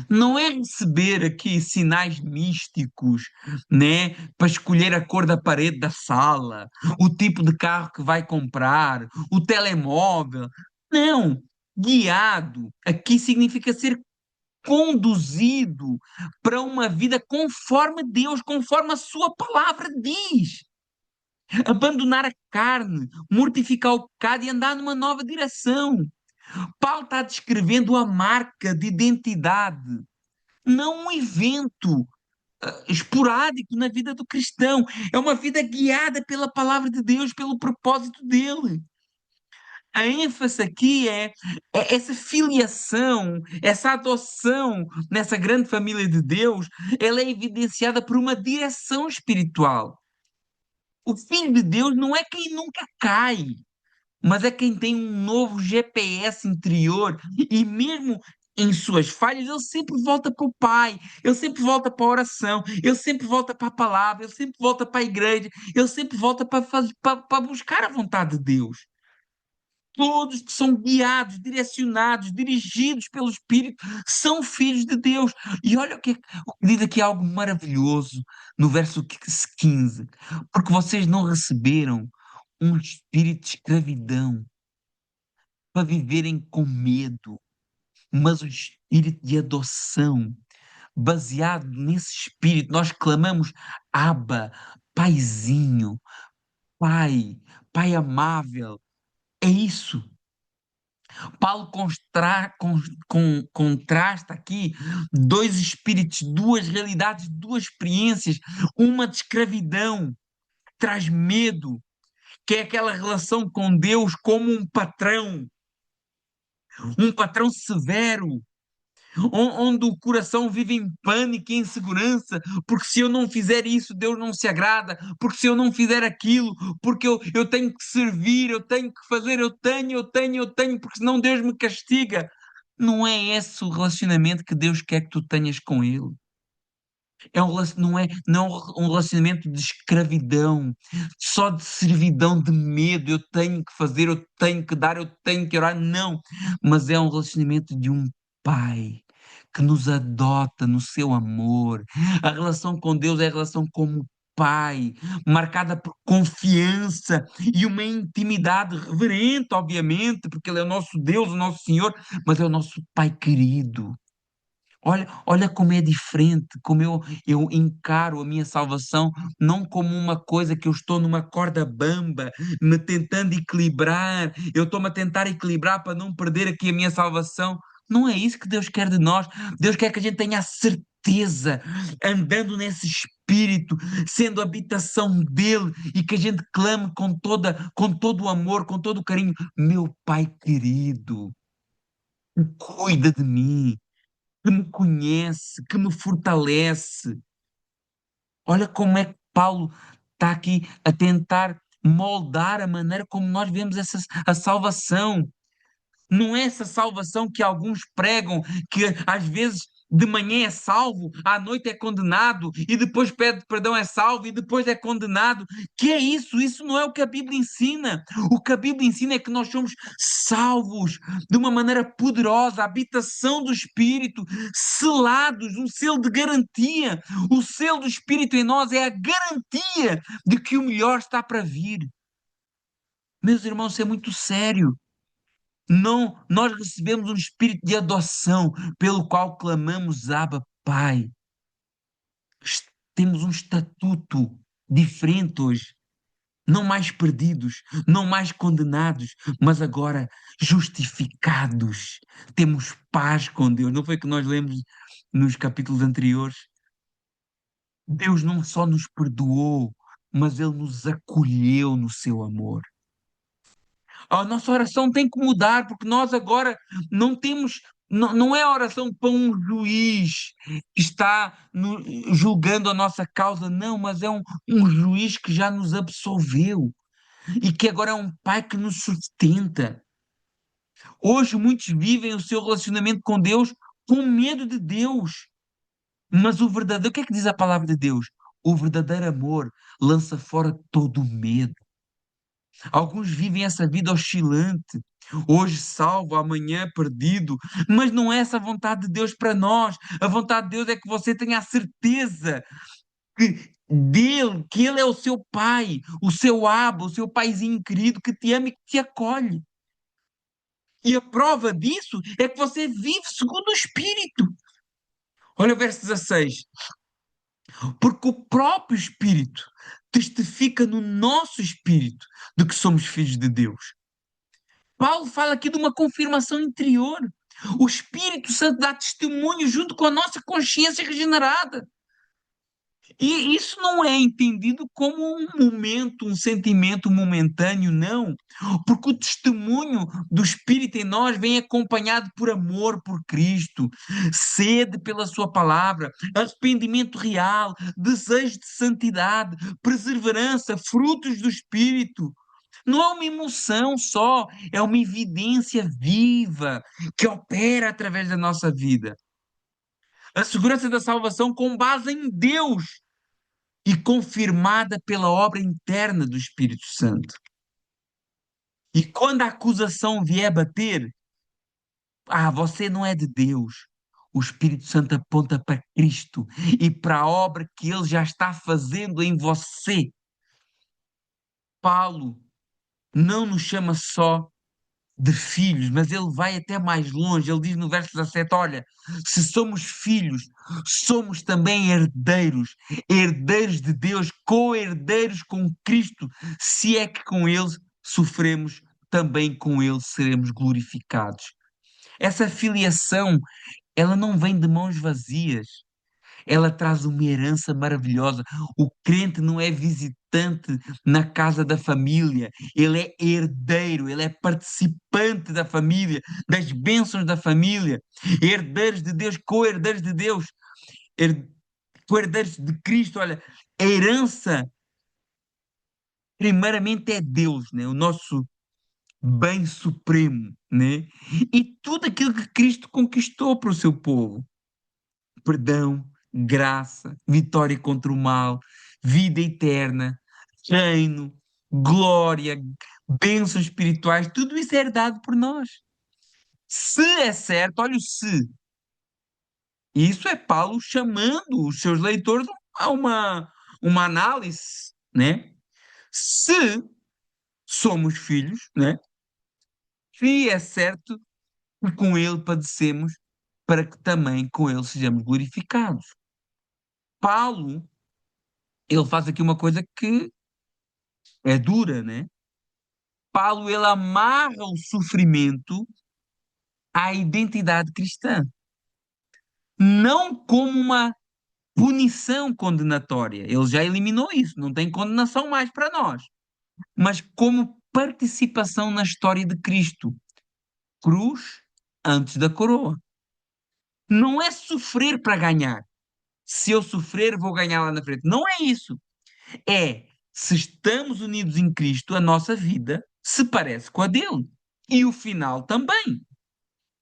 não é receber aqui sinais místicos, né, para escolher a cor da parede da sala, o tipo de carro que vai comprar, o telemóvel. Não, guiado aqui significa ser conduzido para uma vida conforme Deus, conforme a sua palavra diz. Abandonar a carne, mortificar o pecado e andar numa nova direção. Paulo está descrevendo a marca de identidade, não um evento esporádico na vida do cristão. É uma vida guiada pela palavra de Deus, pelo propósito dele. A ênfase aqui é essa filiação, essa adoção nessa grande família de Deus, ela é evidenciada por uma direção espiritual. O Filho de Deus não é quem nunca cai, mas é quem tem um novo GPS interior e mesmo em suas falhas, ele sempre volta para o Pai, ele sempre volta para a oração, ele sempre volta para a palavra, ele sempre volta para a igreja, ele sempre volta para buscar a vontade de Deus. Todos que são guiados, direcionados, dirigidos pelo Espírito, são filhos de Deus. E olha o que diz aqui algo maravilhoso no verso 15: porque vocês não receberam um espírito de escravidão para viverem com medo, mas o espírito de adoção. Baseado nesse espírito, nós clamamos: Abba, Paizinho, Pai, Pai amável. É isso. Paulo contrasta aqui dois espíritos, duas realidades, duas experiências. Uma de escravidão, que traz medo, que é aquela relação com Deus como um patrão severo, onde o coração vive em pânico e insegurança, porque se eu não fizer isso, Deus não se agrada, porque se eu não fizer aquilo, porque eu tenho que servir, eu tenho que fazer, eu tenho, porque senão Deus me castiga. Não é esse o relacionamento que Deus quer que tu tenhas com Ele. Não é um relacionamento de escravidão, só de servidão, de medo. Eu tenho que fazer, eu tenho que dar, eu tenho que orar. Não, mas é um relacionamento de um pai que nos adota no seu amor. A relação com Deus é a relação como pai, marcada por confiança e uma intimidade reverente, obviamente, porque Ele é o nosso Deus, o nosso Senhor, mas é o nosso Pai querido. Olha como é diferente, como eu encaro a minha salvação, não como uma coisa que eu estou numa corda bamba, me tentando equilibrar, eu estou-me a tentar equilibrar para não perder aqui a minha salvação. Não é isso que Deus quer de nós. Deus quer que a gente tenha a certeza, andando nesse espírito, sendo habitação dele, e que a gente clame com todo o amor, com todo o carinho: meu Pai querido, cuida de mim, que me conhece, que me fortalece. Olha como é que Paulo está aqui a tentar moldar a maneira como nós vemos a salvação. Não é essa salvação que alguns pregam, que às vezes de manhã é salvo, à noite é condenado, e depois pede perdão, é salvo, e depois é condenado. Que é isso? Isso não é o que a Bíblia ensina. O que a Bíblia ensina é que nós somos salvos de uma maneira poderosa, a habitação do Espírito, selados, um selo de garantia. O selo do Espírito em nós é a garantia de que o melhor está para vir. Meus irmãos, isso é muito sério. Não, nós recebemos um espírito de adoção, pelo qual clamamos: Abba, Pai. Temos um estatuto diferente hoje. Não mais perdidos, não mais condenados, mas agora justificados. Temos paz com Deus. Não foi que nós lemos nos capítulos anteriores? Deus não só nos perdoou, mas Ele nos acolheu no seu amor. A nossa oração tem que mudar, porque nós agora não temos, não é a oração para um juiz que está julgando a nossa causa, não, mas é um juiz que já nos absolveu e que agora é um pai que nos sustenta. Hoje muitos vivem o seu relacionamento com Deus com medo de Deus, mas o que é que diz a palavra de Deus? O verdadeiro amor lança fora todo o medo. Alguns vivem essa vida oscilante, hoje salvo, amanhã perdido, mas não é essa a vontade de Deus para nós. A vontade de Deus é que você tenha a certeza que Ele é o seu Pai, o seu Abba, o seu paizinho querido que te ama e que te acolhe. E a prova disso é que você vive segundo o Espírito. Olha o verso 16. Porque o próprio Espírito testifica no nosso espírito de que somos filhos de Deus. Paulo fala aqui de uma confirmação interior. O Espírito Santo dá testemunho junto com a nossa consciência regenerada. E isso não é entendido como um momento, um sentimento momentâneo, não. Porque o testemunho do Espírito em nós vem acompanhado por amor por Cristo, sede pela Sua palavra, arrependimento real, desejo de santidade, perseverança, frutos do Espírito. Não é uma emoção só, é uma evidência viva que opera através da nossa vida. A segurança da salvação com base em Deus e confirmada pela obra interna do Espírito Santo. E quando a acusação vier bater, você não é de Deus. O Espírito Santo aponta para Cristo e para a obra que Ele já está fazendo em você. Paulo não nos chama só de filhos, mas ele vai até mais longe. Ele diz no verso 17: Olha, se somos filhos, somos também herdeiros, herdeiros de Deus, co-herdeiros com Cristo, se é que com Ele sofremos, também com Ele seremos glorificados. Essa filiação, ela não vem de mãos vazias. ela traz uma herança maravilhosa. O crente não é visitante na casa da família, ele é herdeiro, ele é participante da família, das bênçãos da família, herdeiros de Deus, co-herdeiros de Deus, her- co-herdeiros de Cristo. Olha, a herança, primeiramente, é Deus, né? O nosso bem supremo, né? E tudo aquilo que Cristo conquistou para o seu povo. Perdão, graça, vitória contra o mal, vida eterna, reino, glória, bênçãos espirituais, tudo isso é herdado por nós. Se é certo, olha o se. Isso é Paulo chamando os seus leitores a uma análise, né? Se somos filhos, né? Se é certo que com ele padecemos, para que também com ele sejamos glorificados. Paulo, ele faz aqui uma coisa que é dura, né? Paulo, ele amarra o sofrimento à identidade cristã, não como uma punição condenatória. Ele já eliminou isso, não tem condenação mais para nós, mas como participação na história de Cristo. Cruz antes da coroa. Não é sofrer para ganhar. Se eu sofrer, vou ganhar lá na frente. Não é isso. É, se estamos unidos em Cristo, a nossa vida se parece com a dele. E o final também.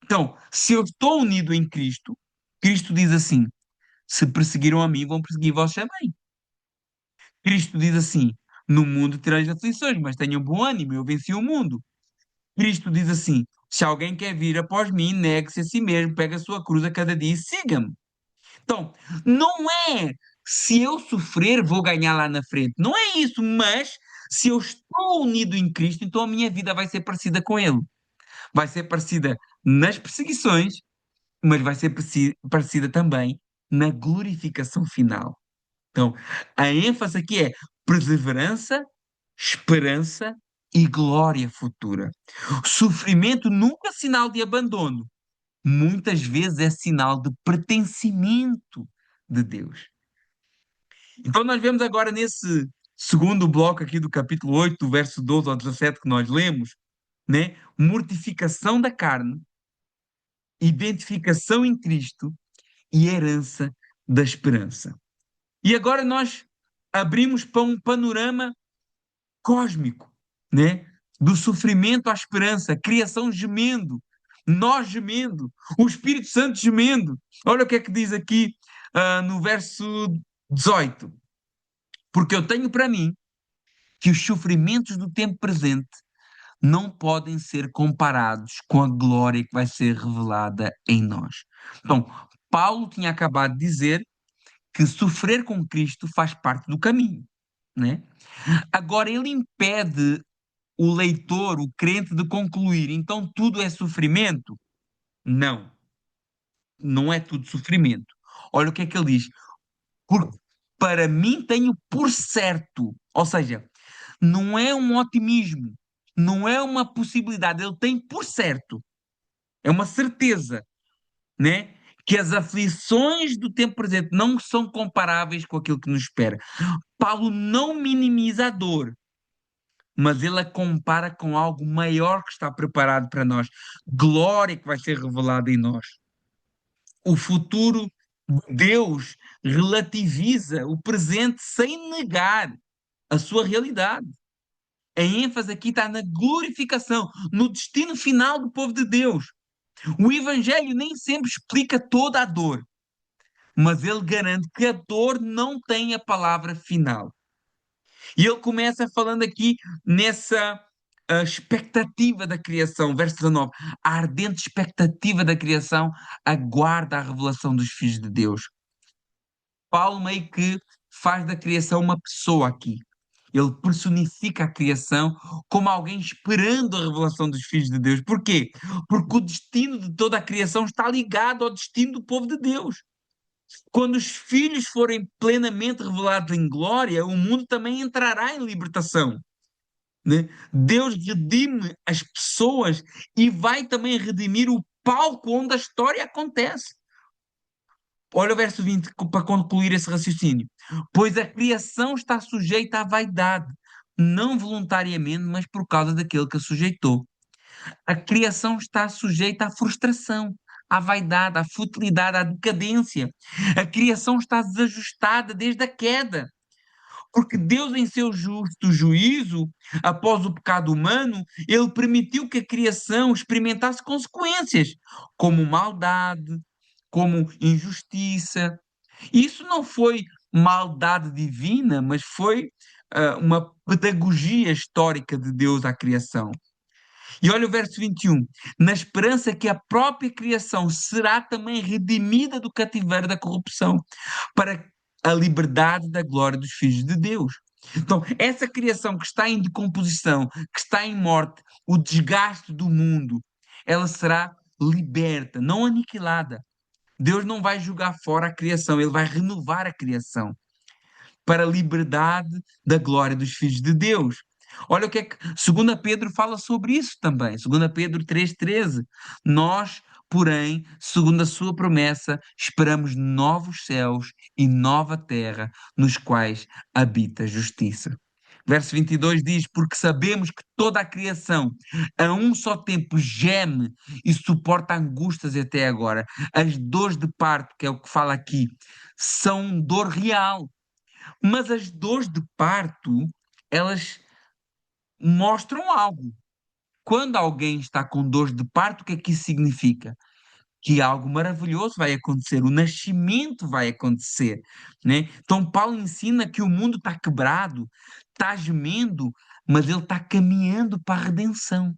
Então, se eu estou unido em Cristo, Cristo diz assim: se perseguiram a mim, vão perseguir vós também. Cristo diz assim: no mundo tereis aflições, mas tenham bom ânimo, eu venci o mundo. Cristo diz assim: se alguém quer vir após mim, negue-se a si mesmo, pegue a sua cruz a cada dia e siga-me. Então, não é se eu sofrer, vou ganhar lá na frente. Não é isso, mas se eu estou unido em Cristo, então a minha vida vai ser parecida com Ele. Vai ser parecida nas perseguições, mas vai ser parecida também na glorificação final. Então, a ênfase aqui é perseverança, esperança e glória futura. Sofrimento nunca é sinal de abandono, muitas vezes é sinal de pertencimento de Deus. Então, nós vemos agora nesse segundo bloco aqui do capítulo 8, do verso 12 ao 17 que nós lemos, né? Mortificação da carne, identificação em Cristo e herança da esperança. E agora nós abrimos para um panorama cósmico, né? Do sofrimento à esperança, criação gemendo, nós gemendo, o Espírito Santo gemendo. Olha o que é que diz aqui no verso 18. Porque eu tenho para mim que os sofrimentos do tempo presente não podem ser comparados com a glória que vai ser revelada em nós. Então, Paulo tinha acabado de dizer que sofrer com Cristo faz parte do caminho, né? Agora ele impede o leitor, o crente, de concluir, então tudo é sofrimento? Não, não é tudo sofrimento. Olha o que é que ele diz. Porque para mim tenho por certo, ou seja, não é um otimismo, não é uma possibilidade, ele tem por certo, é uma certeza, né? Que as aflições do tempo presente não são comparáveis com aquilo que nos espera. Paulo não minimiza a dor, mas ele a compara com algo maior que está preparado para nós. Glória que vai ser revelada em nós. O futuro de Deus relativiza o presente sem negar a sua realidade. A ênfase aqui está na glorificação, no destino final do povo de Deus. O Evangelho nem sempre explica toda a dor, mas ele garante que a dor não tem a palavra final. E ele começa falando aqui nessa expectativa da criação, verso 19. A ardente expectativa da criação aguarda a revelação dos filhos de Deus. Paulo meio que faz da criação uma pessoa aqui. Ele personifica a criação como alguém esperando a revelação dos filhos de Deus. Porquê? Porque o destino de toda a criação está ligado ao destino do povo de Deus. Quando os filhos forem plenamente revelados em glória, o mundo também entrará em libertação, né? Deus redime as pessoas e vai também redimir o palco onde a história acontece. Olha o verso 20 para concluir esse raciocínio. Pois a criação está sujeita à vaidade, não voluntariamente, mas por causa daquele que a sujeitou. A criação está sujeita à frustração, à vaidade, à futilidade, à decadência. A criação está desajustada desde a queda. Porque Deus, em seu justo juízo, após o pecado humano, ele permitiu que a criação experimentasse consequências, como maldade, como injustiça. Isso não foi maldade divina, mas foi uma pedagogia histórica de Deus à criação. E olha o verso 21. Na esperança que a própria criação será também redimida do cativeiro da corrupção, para a liberdade da glória dos filhos de Deus. Então, essa criação que está em decomposição, que está em morte, o desgaste do mundo, ela será liberta, não aniquilada. Deus não vai jogar fora a criação, ele vai renovar a criação para a liberdade da glória dos filhos de Deus. Olha o que é que 2 Pedro fala sobre isso também. 2 Pedro 3,13. Nós, porém, segundo a sua promessa, esperamos novos céus e nova terra, nos quais habita a justiça. Verso 22 diz: Porque sabemos que toda a criação a um só tempo geme e suporta angústias até agora. As dores de parto, que é o que fala aqui, são dor real. Mas as dores de parto, elas mostram algo. Quando alguém está com dores de parto, o que é que isso significa? Que algo maravilhoso vai acontecer, o nascimento vai acontecer, né? Então Paulo ensina que o mundo está quebrado, está gemendo, mas ele está caminhando para a redenção.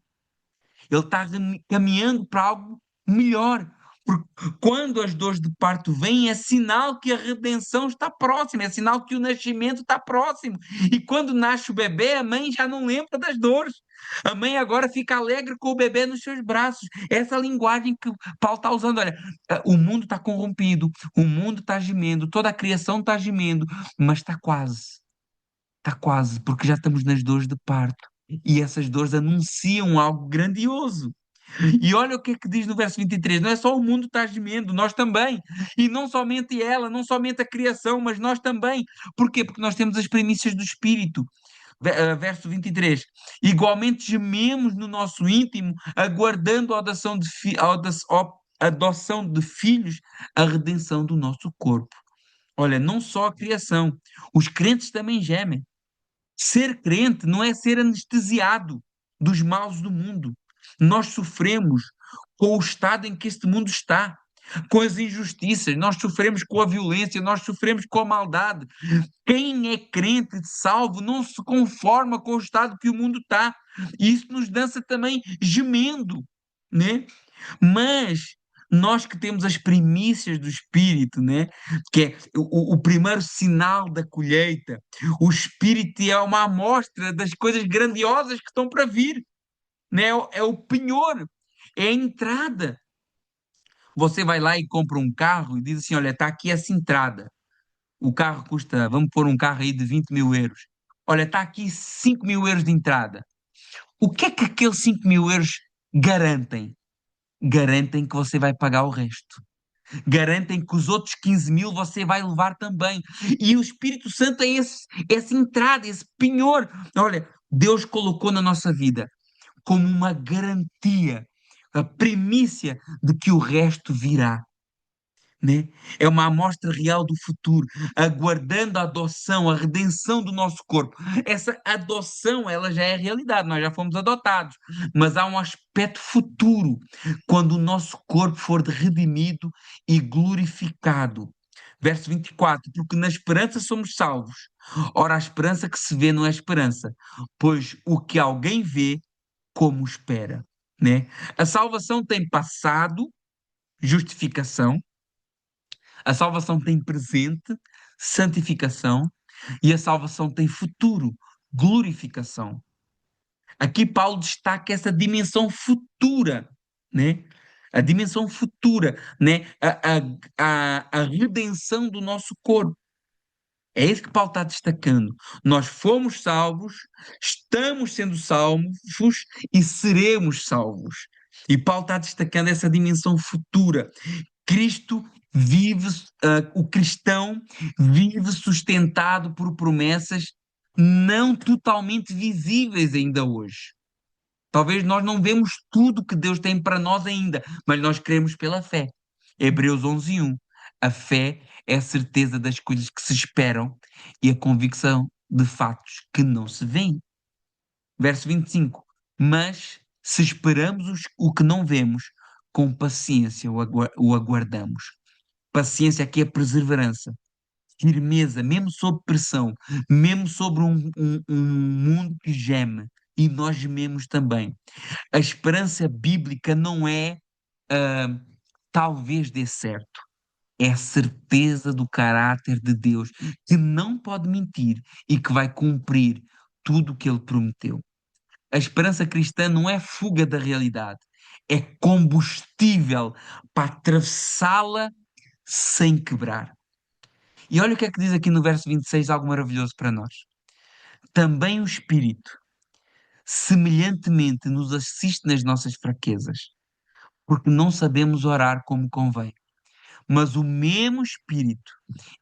Ele está caminhando para algo melhor. Porque quando as dores de parto vêm, é sinal que a redenção está próxima, é sinal que o nascimento está próximo. E quando nasce o bebê, a mãe já não lembra das dores. A mãe agora fica alegre com o bebê nos seus braços. Essa é a linguagem que Paulo está usando. Olha, o mundo está corrompido, o mundo está gemendo, toda a criação está gemendo, mas está quase, porque já estamos nas dores de parto. E essas dores anunciam algo grandioso. E olha o que é que diz no verso 23: não é só o mundo que está gemendo, nós também. E não somente ela, não somente a criação, mas nós também. Porquê? Porque nós temos as primícias do Espírito. Verso 23. Igualmente gememos no nosso íntimo, aguardando a adoção de filhos, a redenção do nosso corpo. Olha, não só a criação, os crentes também gemem. Ser crente não é ser anestesiado dos males do mundo. Nós sofremos com o estado em que este mundo está, com as injustiças, nós sofremos com a violência, nós sofremos com a maldade. Quem é crente, salvo, não se conforma com o estado que o mundo está. E isso nos dança também gemendo, né? Mas nós que temos as primícias do Espírito, né? Que é o primeiro sinal da colheita, o Espírito é uma amostra das coisas grandiosas que estão para vir, né? É o penhor, é a entrada. Você vai lá e compra um carro e diz assim: olha, está aqui essa entrada. O carro custa, vamos pôr um carro aí de 20 mil euros. Olha, está aqui 5 mil euros de entrada. O que é que aqueles 5 mil euros garantem? Garantem que você vai pagar o resto. Garantem que os outros 15 mil você vai levar também. E o Espírito Santo é essa entrada, esse penhor. Olha, Deus colocou na nossa vida como uma garantia, a primícia de que o resto virá. Né? É uma amostra real do futuro, aguardando a adoção, a redenção do nosso corpo. Essa adoção, ela já é realidade, nós já fomos adotados, mas há um aspecto futuro, quando o nosso corpo for redimido e glorificado. Verso 24, porque na esperança somos salvos. Ora, a esperança que se vê não é esperança, pois o que alguém vê, como espera, né? A salvação tem passado, justificação. A salvação tem presente, santificação, e a salvação tem futuro, glorificação. Aqui Paulo destaca essa dimensão futura, né? A dimensão futura, né? A redenção do nosso corpo. É isso que Paulo está destacando. Nós fomos salvos, estamos sendo salvos e seremos salvos. E Paulo está destacando essa dimensão futura. Cristo vive, o cristão vive sustentado por promessas não totalmente visíveis ainda hoje. Talvez nós não vemos tudo que Deus tem para nós ainda, mas nós cremos pela fé. Hebreus 11:1. A fé é a certeza das coisas que se esperam e a convicção de fatos que não se veem. Verso 25. Mas se esperamos o que não vemos, com paciência o aguardamos. Paciência aqui é perseverança, firmeza, mesmo sob pressão, mesmo sobre um mundo que geme, e nós gememos também. A esperança bíblica não é ah, talvez dê certo, é a certeza do caráter de Deus, que não pode mentir e que vai cumprir tudo o que ele prometeu. A esperança cristã não é fuga da realidade, é combustível para atravessá-la sem quebrar. E olha o que é que diz aqui no verso 26, algo maravilhoso para nós. Também o Espírito, semelhantemente, nos assiste nas nossas fraquezas, porque não sabemos orar como convém. Mas o mesmo Espírito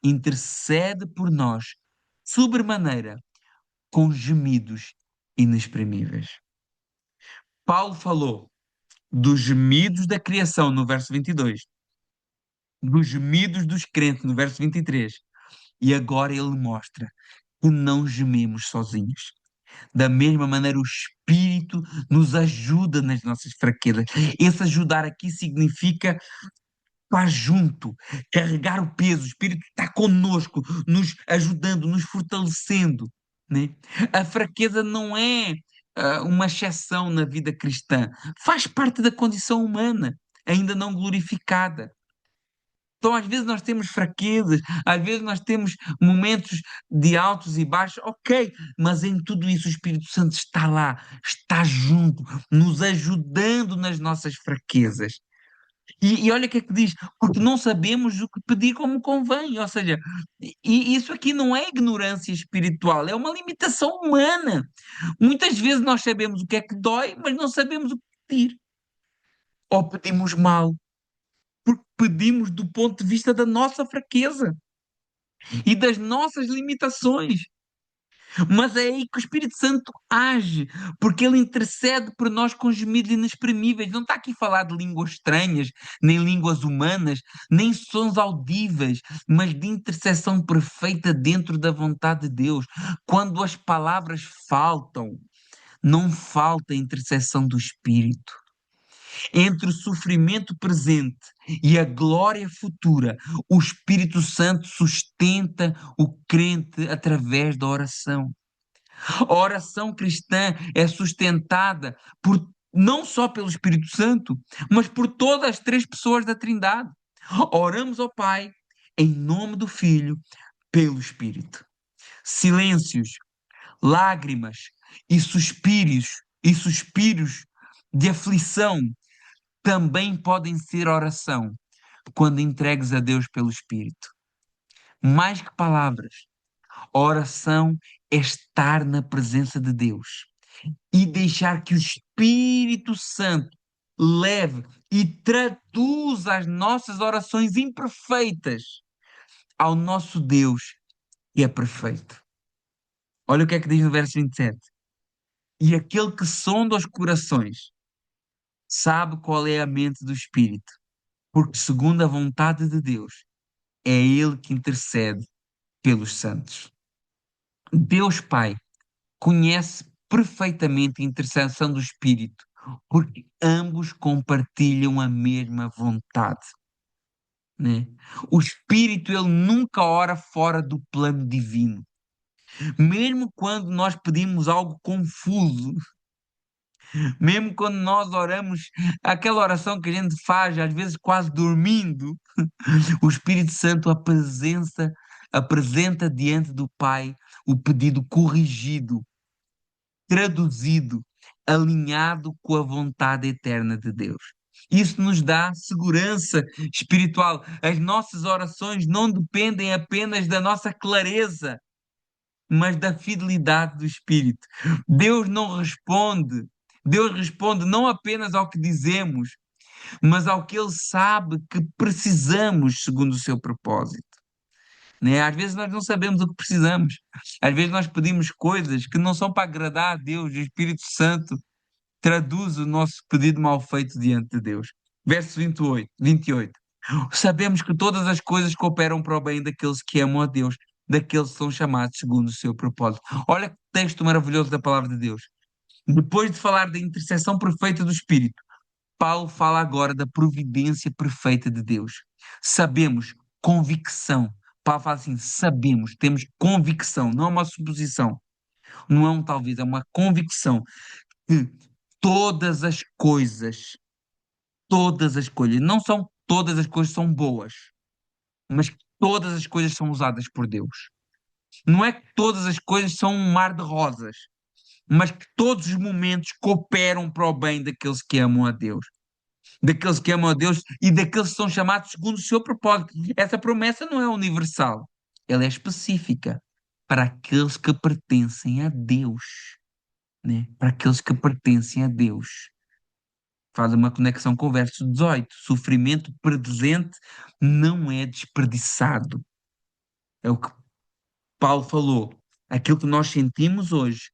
intercede por nós, sobremaneira, com gemidos inexprimíveis. Paulo falou dos gemidos da criação, no verso 22, dos gemidos dos crentes, no verso 23, e agora ele mostra que não gememos sozinhos. Da mesma maneira, o Espírito nos ajuda nas nossas fraquezas. Esse ajudar aqui significa estar junto, carregar o peso. O Espírito está conosco, nos ajudando, nos fortalecendo, né? A fraqueza não é uma exceção na vida cristã, faz parte da condição humana, ainda não glorificada. Então, às vezes, nós temos fraquezas, às vezes, nós temos momentos de altos e baixos, ok, mas em tudo isso, o Espírito Santo está lá, está junto, nos ajudando nas nossas fraquezas. E olha o que é que diz, porque não sabemos o que pedir como convém, ou seja, isso aqui não é ignorância espiritual, é uma limitação humana. Muitas vezes nós sabemos o que é que dói, mas não sabemos o que pedir, ou pedimos mal, porque pedimos do ponto de vista da nossa fraqueza e das nossas limitações. Mas é aí que o Espírito Santo age, porque ele intercede por nós com gemidos inexprimíveis. Não está aqui a falar de línguas estranhas, nem línguas humanas, nem sons audíveis, mas de intercessão perfeita dentro da vontade de Deus. Quando as palavras faltam, não falta a intercessão do Espírito. Entre o sofrimento presente e a glória futura, o Espírito Santo sustenta o crente através da oração. A oração cristã é sustentada por, não só pelo Espírito Santo, mas por todas as três pessoas da Trindade. Oramos ao Pai em nome do Filho, pelo Espírito. Silêncios, lágrimas e suspiros de aflição também podem ser oração quando entregues a Deus pelo Espírito. Mais que palavras, a oração é estar na presença de Deus e deixar que o Espírito Santo leve e traduza as nossas orações imperfeitas ao nosso Deus que é perfeito. Olha o que é que diz no verso 27. E aquele que sonda os corações sabe qual é a mente do Espírito, porque segundo a vontade de Deus, é Ele que intercede pelos santos. Deus Pai conhece perfeitamente a intercessão do Espírito, porque ambos compartilham a mesma vontade, né? O Espírito, ele nunca ora fora do plano divino. Mesmo quando nós pedimos algo confuso, mesmo quando nós oramos aquela oração que a gente faz, às vezes quase dormindo, o Espírito Santo apresenta diante do Pai o pedido corrigido, traduzido, alinhado com a vontade eterna de Deus. Isso nos dá segurança espiritual. As nossas orações não dependem apenas da nossa clareza, mas da fidelidade do Espírito. Deus não responde, Deus responde não apenas ao que dizemos, mas ao que Ele sabe que precisamos segundo o seu propósito. Né? Às vezes nós não sabemos o que precisamos. Às vezes nós pedimos coisas que não são para agradar a Deus. O Espírito Santo traduz o nosso pedido mal feito diante de Deus. Verso 28. Sabemos que todas as coisas cooperam para o bem daqueles que amam a Deus, daqueles que são chamados segundo o seu propósito. Olha que texto maravilhoso da palavra de Deus. Depois de falar da intercessão perfeita do Espírito, Paulo fala agora da providência perfeita de Deus. Sabemos, convicção. Paulo fala assim: sabemos, temos convicção, não é uma suposição, não é um talvez, é uma convicção que todas as coisas, todas as coisas, não são todas as coisas são boas, mas que todas as coisas são usadas por Deus. Não é que todas as coisas são um mar de rosas, mas que todos os momentos cooperam para o bem daqueles que amam a Deus. Daqueles que amam a Deus e daqueles que são chamados segundo o seu propósito. Essa promessa não é universal, ela é específica para aqueles que pertencem a Deus, né? Para aqueles que pertencem a Deus. Faz uma conexão com o verso 18. Sofrimento presente não é desperdiçado. É o que Paulo falou. Aquilo que nós sentimos hoje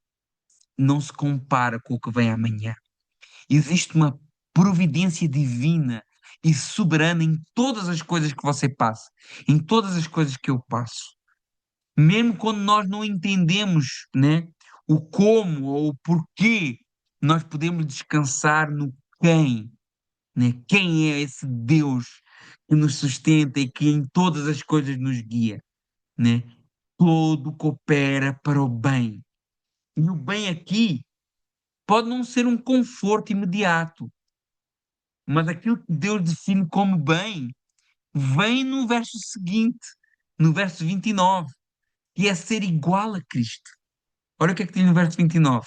não se compara com o que vem amanhã. Existe uma providência divina e soberana em todas as coisas que você passa, em todas as coisas que eu passo. Mesmo quando nós não entendemos, né, o como ou o porquê, nós podemos descansar no quem, né? Quem é esse Deus que nos sustenta e que em todas as coisas nos guia, né? Todo coopera para o bem. E o bem aqui pode não ser um conforto imediato, mas aquilo que Deus define como bem vem no verso seguinte, no verso 29, que é ser igual a Cristo. Olha o que é que diz no verso 29,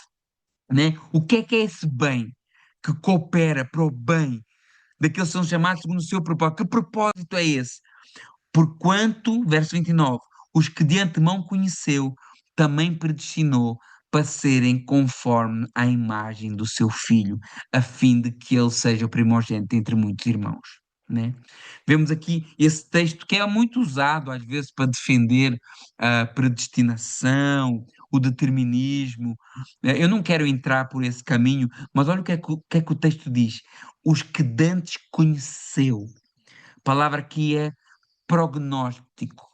né? O que é esse bem que coopera para o bem daqueles que são chamados segundo o seu propósito? Que propósito é esse? Porquanto, verso 29, os que de antemão conheceu, também predestinou para serem conforme à imagem do seu filho, a fim de que ele seja o primogênito entre muitos irmãos. Né? Vemos aqui esse texto que é muito usado às vezes para defender a predestinação, o determinismo. Eu não quero entrar por esse caminho, mas olha o que é que o texto diz. Os que dantes conheceu. A palavra aqui é prognóstico.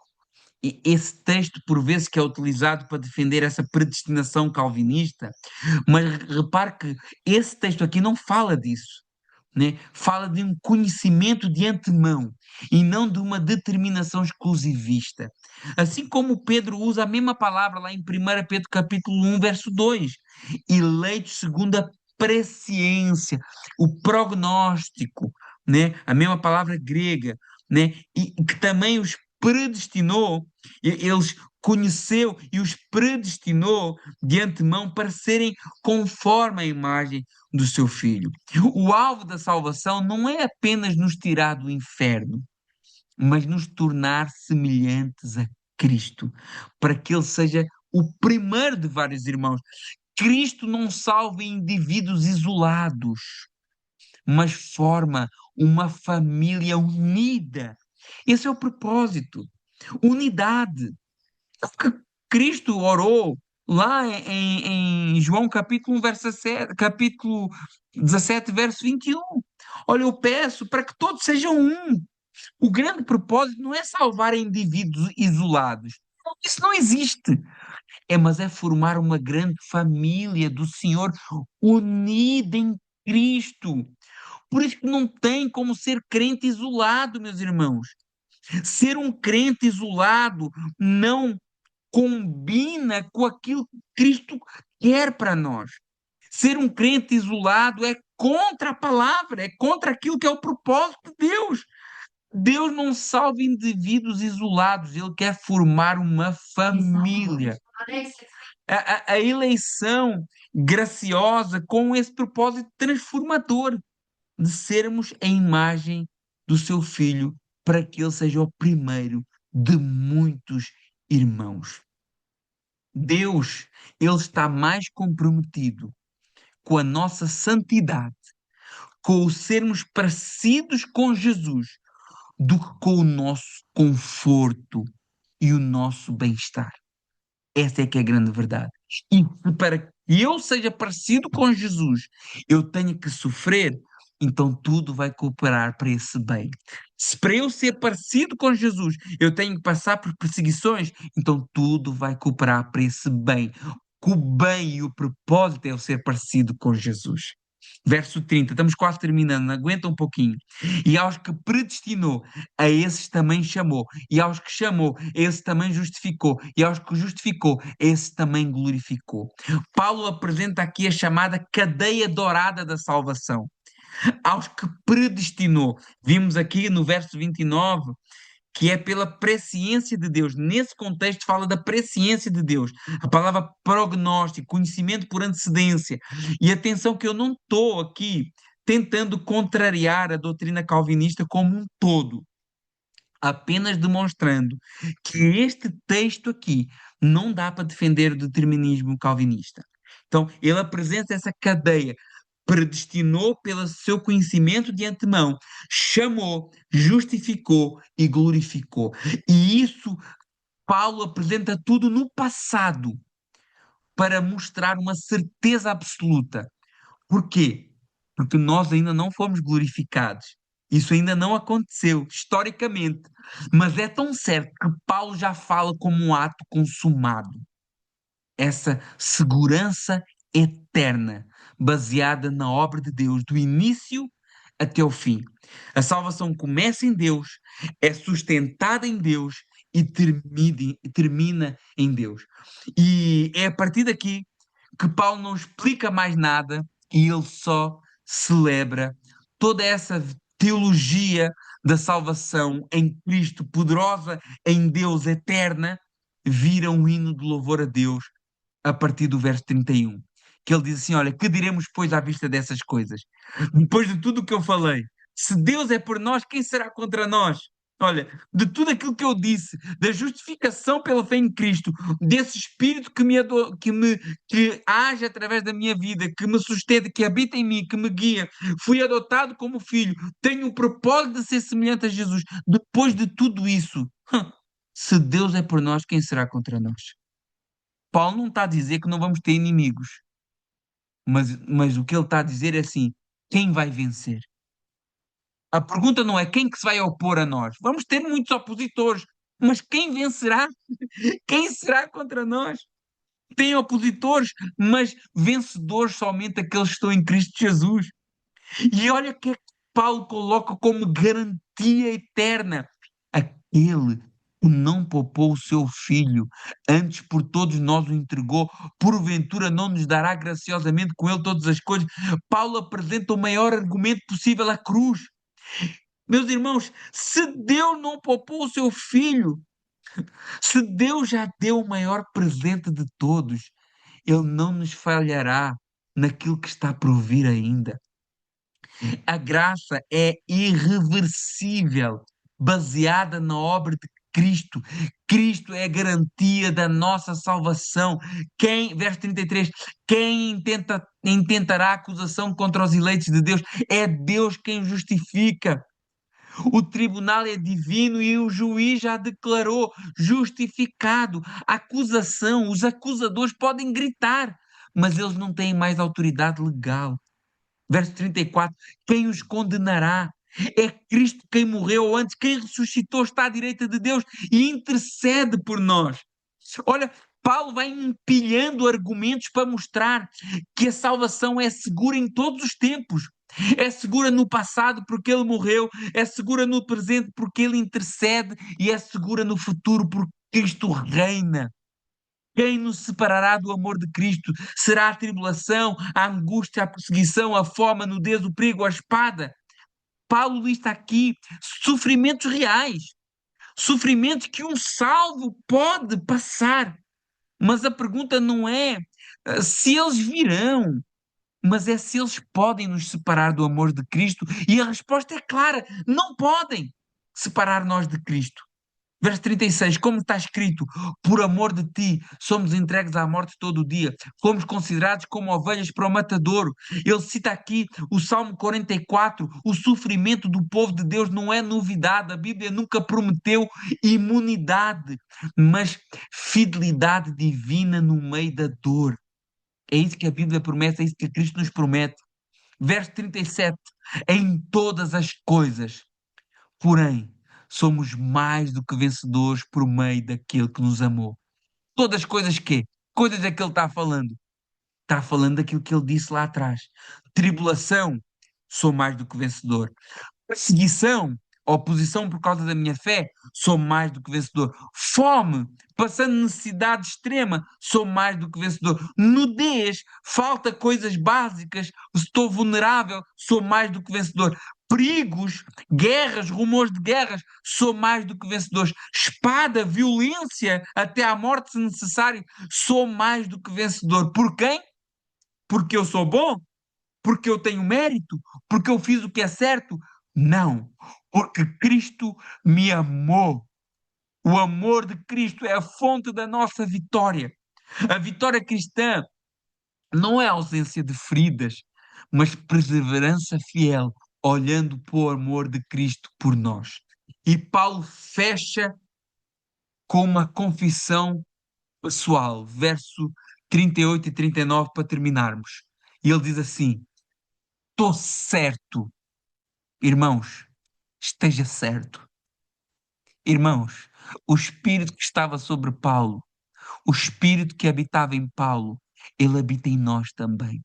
E esse texto, por vezes, que é utilizado para defender essa predestinação calvinista, mas repare que esse texto aqui não fala disso, né? Fala de um conhecimento de antemão e não de uma determinação exclusivista. Assim como Pedro usa a mesma palavra lá em 1 Pedro capítulo 1, verso 2, eleitos segundo a presciência, o prognóstico, né? A mesma palavra grega, né? E que também os predestinou, eles conheceu e os predestinou de antemão para serem conforme a imagem do seu filho. O alvo da salvação não é apenas nos tirar do inferno, mas nos tornar semelhantes a Cristo, para que Ele seja o primeiro de vários irmãos. Cristo não salva indivíduos isolados, mas forma uma família unida. Esse é o propósito. Unidade. Que Cristo orou lá em João capítulo 1, verso 7, capítulo 17, verso 21. Olha, eu peço para que todos sejam um. O grande propósito não é salvar indivíduos isolados. Isso não existe. Mas é formar uma grande família do Senhor unida em Cristo. Por isso que não tem como ser crente isolado, meus irmãos. Ser um crente isolado não combina com aquilo que Cristo quer para nós. Ser um crente isolado é contra a palavra, é contra aquilo que é o propósito de Deus. Deus não salva indivíduos isolados, Ele quer formar uma família. A eleição graciosa com esse propósito transformador de sermos a imagem do seu filho, para que ele seja o primeiro de muitos irmãos. Deus, ele está mais comprometido com a nossa santidade, com o sermos parecidos com Jesus do que com o nosso conforto e o nosso bem-estar. Essa é que é a grande verdade. E para que eu seja parecido com Jesus, eu tenho que sofrer, então tudo vai cooperar para esse bem. Se para eu ser parecido com Jesus, eu tenho que passar por perseguições, então tudo vai cooperar para esse bem. Que o bem e o propósito é eu ser parecido com Jesus. Verso 30, estamos quase terminando, aguenta um pouquinho. E aos que predestinou, a esses também chamou. E aos que chamou, esse também justificou. E aos que justificou, esse também glorificou. Paulo apresenta aqui a chamada cadeia dourada da salvação. Aos que predestinou. Vimos aqui no verso 29 que é pela presciência de Deus. Nesse contexto fala da presciência de Deus. A palavra prognóstico, conhecimento por antecedência. E atenção que eu não estou aqui tentando contrariar a doutrina calvinista como um todo, apenas demonstrando que este texto aqui não dá para defender o determinismo calvinista. Então, ele apresenta essa cadeia, predestinou pelo seu conhecimento de antemão, chamou, justificou e glorificou. E isso Paulo apresenta tudo no passado para mostrar uma certeza absoluta. Porquê? Porque nós ainda não fomos glorificados. Isso ainda não aconteceu, historicamente. Mas é tão certo que Paulo já fala como um ato consumado. Essa segurança eterna, baseada na obra de Deus, do início até o fim. A salvação começa em Deus, é sustentada em Deus e termina em Deus. E é a partir daqui que Paulo não explica mais nada e ele só celebra toda essa teologia da salvação em Cristo, poderosa em Deus, eterna, vira um hino de louvor a Deus a partir do verso 31, que ele diz assim: olha, que diremos, pois, à vista dessas coisas? Depois de tudo o que eu falei, se Deus é por nós, quem será contra nós? Olha, de tudo aquilo que eu disse, da justificação pela fé em Cristo, desse Espírito que age através da minha vida, que me sustenta, que habita em mim, que me guia, fui adotado como filho, tenho o propósito de ser semelhante a Jesus. Depois de tudo isso, se Deus é por nós, quem será contra nós? Paulo não está a dizer que não vamos ter inimigos, mas o que ele está a dizer é assim: quem vai vencer? A pergunta não é quem que se vai opor a nós. Vamos ter muitos opositores, mas quem vencerá? Quem será contra nós? Tem opositores, mas vencedores somente aqueles que estão em Cristo Jesus. E olha o que é que Paulo coloca como garantia eterna: aquele que não poupou o seu filho, antes por todos nós o entregou, porventura não nos dará graciosamente com ele todas as coisas. Paulo apresenta o maior argumento possível, a cruz. Meus irmãos, se Deus não poupou o seu filho, se Deus já deu o maior presente de todos, ele não nos falhará naquilo que está por vir ainda. A graça é irreversível, baseada na obra de Cristo. Cristo é a garantia da nossa salvação. Verso 33, quem intentará acusação contra os eleitos de Deus? É Deus quem justifica. O tribunal é divino e o juiz já declarou justificado. A acusação, os acusadores podem gritar, mas eles não têm mais autoridade legal. Verso 34, quem os condenará? É Cristo quem morreu antes, quem ressuscitou, está à direita de Deus e intercede por nós. Olha, Paulo vai empilhando argumentos para mostrar que a salvação é segura em todos os tempos. É segura no passado porque ele morreu, é segura no presente porque ele intercede e é segura no futuro porque Cristo reina. Quem nos separará do amor de Cristo? Será a tribulação, a angústia, a perseguição, a fome, a nudez, o perigo, a espada? Paulo lista aqui sofrimentos reais, sofrimentos que um salvo pode passar. Mas a pergunta não é se eles virão, mas é se eles podem nos separar do amor de Cristo. E a resposta é clara: não podem separar nós de Cristo. Verso 36, como está escrito, por amor de ti somos entregues à morte todo o dia, fomos considerados como ovelhas para o matadouro. Ele cita aqui o Salmo 44, o sofrimento do povo de Deus não é novidade, a Bíblia nunca prometeu imunidade, mas fidelidade divina no meio da dor. É isso que a Bíblia promete, é isso que Cristo nos promete. Verso 37, em todas as coisas. Porém, somos mais do que vencedores por meio daquele que nos amou. Todas as coisas que? Coisas é que ele está falando. Está falando daquilo que ele disse lá atrás. Tribulação, sou mais do que vencedor. Perseguição, oposição por causa da minha fé, sou mais do que vencedor. Fome, passando necessidade extrema, sou mais do que vencedor. Nudez, falta coisas básicas, estou vulnerável, sou mais do que vencedor. Perigos, guerras, rumores de guerras, sou mais do que vencedores. Espada, violência, até à morte se necessário, sou mais do que vencedor. Por quem? Porque eu sou bom? Porque eu tenho mérito? Porque eu fiz o que é certo? Não, porque Cristo me amou. O amor de Cristo é a fonte da nossa vitória. A vitória cristã não é ausência de feridas, mas perseverança fiel, olhando para o amor de Cristo por nós. E Paulo fecha com uma confissão pessoal, verso 38 e 39, para terminarmos. E ele diz assim: estou certo. Irmãos, esteja certo. Irmãos, o espírito que estava sobre Paulo, o espírito que habitava em Paulo, ele habita em nós também.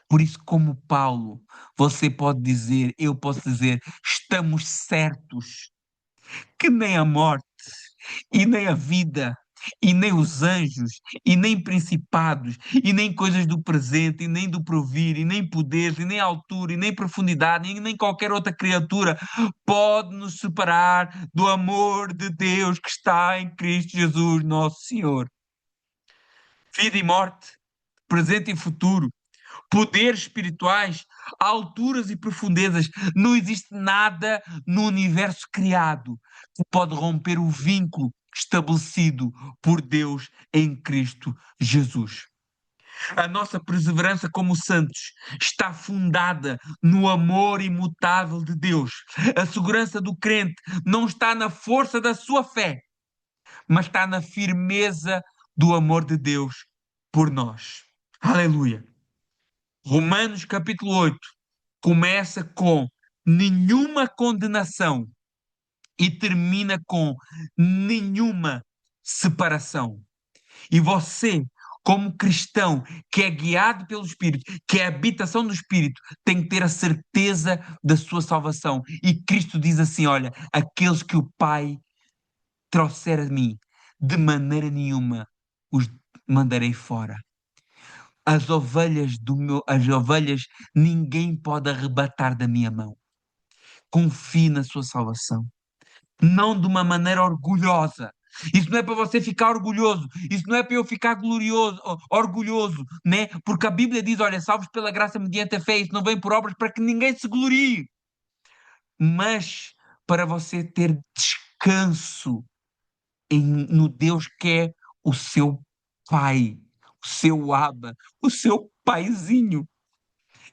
Por isso, como Paulo, você pode dizer, eu posso dizer, estamos certos que nem a morte, e nem a vida, e nem os anjos, e nem principados, e nem coisas do presente, e nem do porvir, e nem poderes, e nem altura, e nem profundidade, e nem qualquer outra criatura pode nos separar do amor de Deus que está em Cristo Jesus, nosso Senhor. Vida e morte, presente e futuro, poderes espirituais, alturas e profundezas. Não existe nada no universo criado que pode romper o vínculo estabelecido por Deus em Cristo Jesus. A nossa perseverança como santos está fundada no amor imutável de Deus. A segurança do crente não está na força da sua fé, mas está na firmeza do amor de Deus por nós. Aleluia. Romanos capítulo 8 começa com nenhuma condenação e termina com nenhuma separação. E você, como cristão, que é guiado pelo Espírito, que é a habitação do Espírito, tem que ter a certeza da sua salvação. E Cristo diz assim: olha, aqueles que o Pai trouxer a mim, de maneira nenhuma os mandarei fora. As ovelhas ninguém pode arrebatar da minha mão. Confie na sua salvação, não de uma maneira orgulhosa. Isso não é para você ficar orgulhoso, isso não é para eu ficar glorioso, orgulhoso, né? Porque a Bíblia diz, olha, salvos pela graça mediante a fé, isso não vem por obras para que ninguém se glorie, mas para você ter descanso no Deus que é o seu Pai, o seu Abba, o seu paizinho.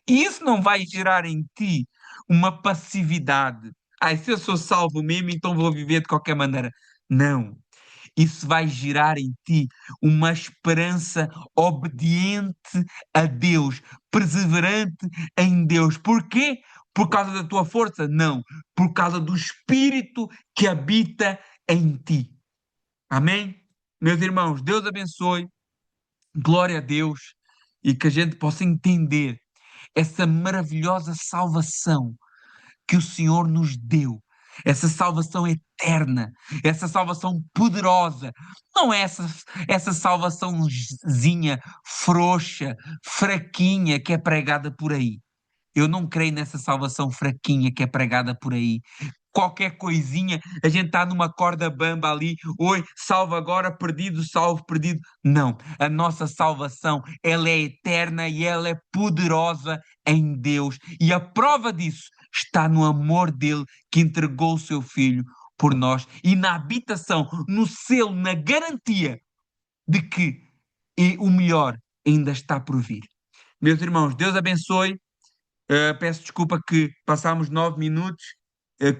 E isso não vai gerar em ti uma passividade. Ai, se eu sou salvo mesmo, então vou viver de qualquer maneira. Não. Isso vai gerar em ti uma esperança obediente a Deus, perseverante em Deus. Porquê? Por causa da tua força? Não. Por causa do Espírito que habita em ti. Amém? Meus irmãos, Deus abençoe. Glória a Deus. E que a gente possa entender essa maravilhosa salvação que o Senhor nos deu, essa salvação eterna, essa salvação poderosa, não é essa salvaçãozinha frouxa, fraquinha que é pregada por aí. Eu não creio nessa salvação fraquinha que é pregada por aí. Qualquer coisinha, a gente está numa corda bamba ali, oi, salvo agora, perdido, salvo perdido. Não, a nossa salvação, ela é eterna e ela é poderosa em Deus. E a prova disso está no amor dele que entregou o seu filho por nós e na habitação, no selo, na garantia de que o melhor ainda está por vir. Meus irmãos, Deus abençoe. Peço desculpa que passámos 9 minutos.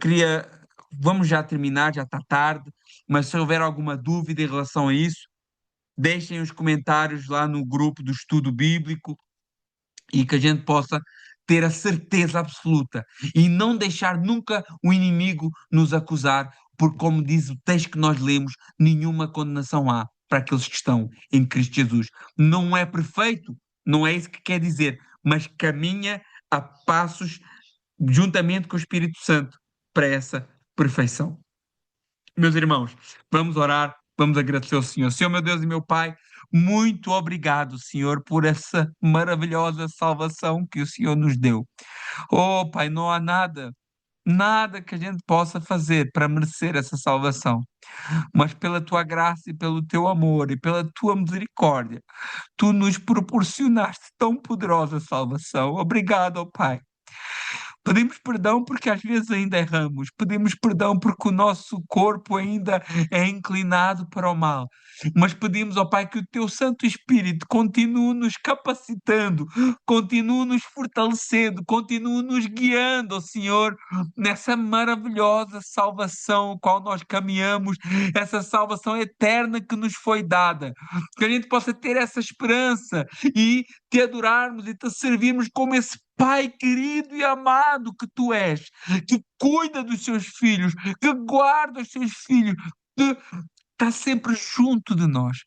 Queria. Vamos já terminar, já está tarde, mas se houver alguma dúvida em relação a isso, deixem os comentários lá no grupo do estudo bíblico e que a gente possa ter a certeza absoluta e não deixar nunca o inimigo nos acusar, porque, como diz o texto que nós lemos, nenhuma condenação há para aqueles que estão em Cristo Jesus. Não é perfeito, não é isso que quer dizer, mas caminha a passos juntamente com o Espírito Santo para essa perfeição. Meus irmãos, vamos orar, vamos agradecer ao Senhor. Senhor, meu Deus e meu Pai, muito obrigado, Senhor, por essa maravilhosa salvação que o Senhor nos deu. Oh, Pai, não há nada que a gente possa fazer para merecer essa salvação, mas pela tua graça e pelo teu amor e pela tua misericórdia, tu nos proporcionaste tão poderosa salvação. Obrigado, oh Pai. Pedimos perdão porque às vezes ainda erramos. Pedimos perdão porque o nosso corpo ainda é inclinado para o mal. Mas pedimos ao Pai que o Teu Santo Espírito continue nos capacitando, continue nos fortalecendo, continue nos guiando, ó Senhor, nessa maravilhosa salvação qual nós caminhamos, essa salvação eterna que nos foi dada. Que a gente possa ter essa esperança e te adorarmos e te servirmos como esse Pai querido e amado que tu és, que cuida dos seus filhos, que guarda os seus filhos, que está sempre junto de nós.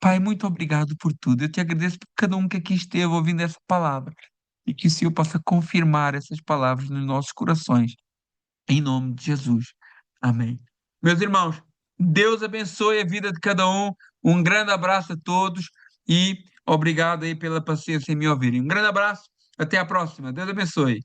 Pai, muito obrigado por tudo. Eu te agradeço por cada um que aqui esteve ouvindo essa palavra e que o Senhor possa confirmar essas palavras nos nossos corações. Em nome de Jesus. Amém. Meus irmãos, Deus abençoe a vida de cada um. Um grande abraço a todos e obrigado aí pela paciência em me ouvirem. Um grande abraço. Até a próxima. Deus abençoe.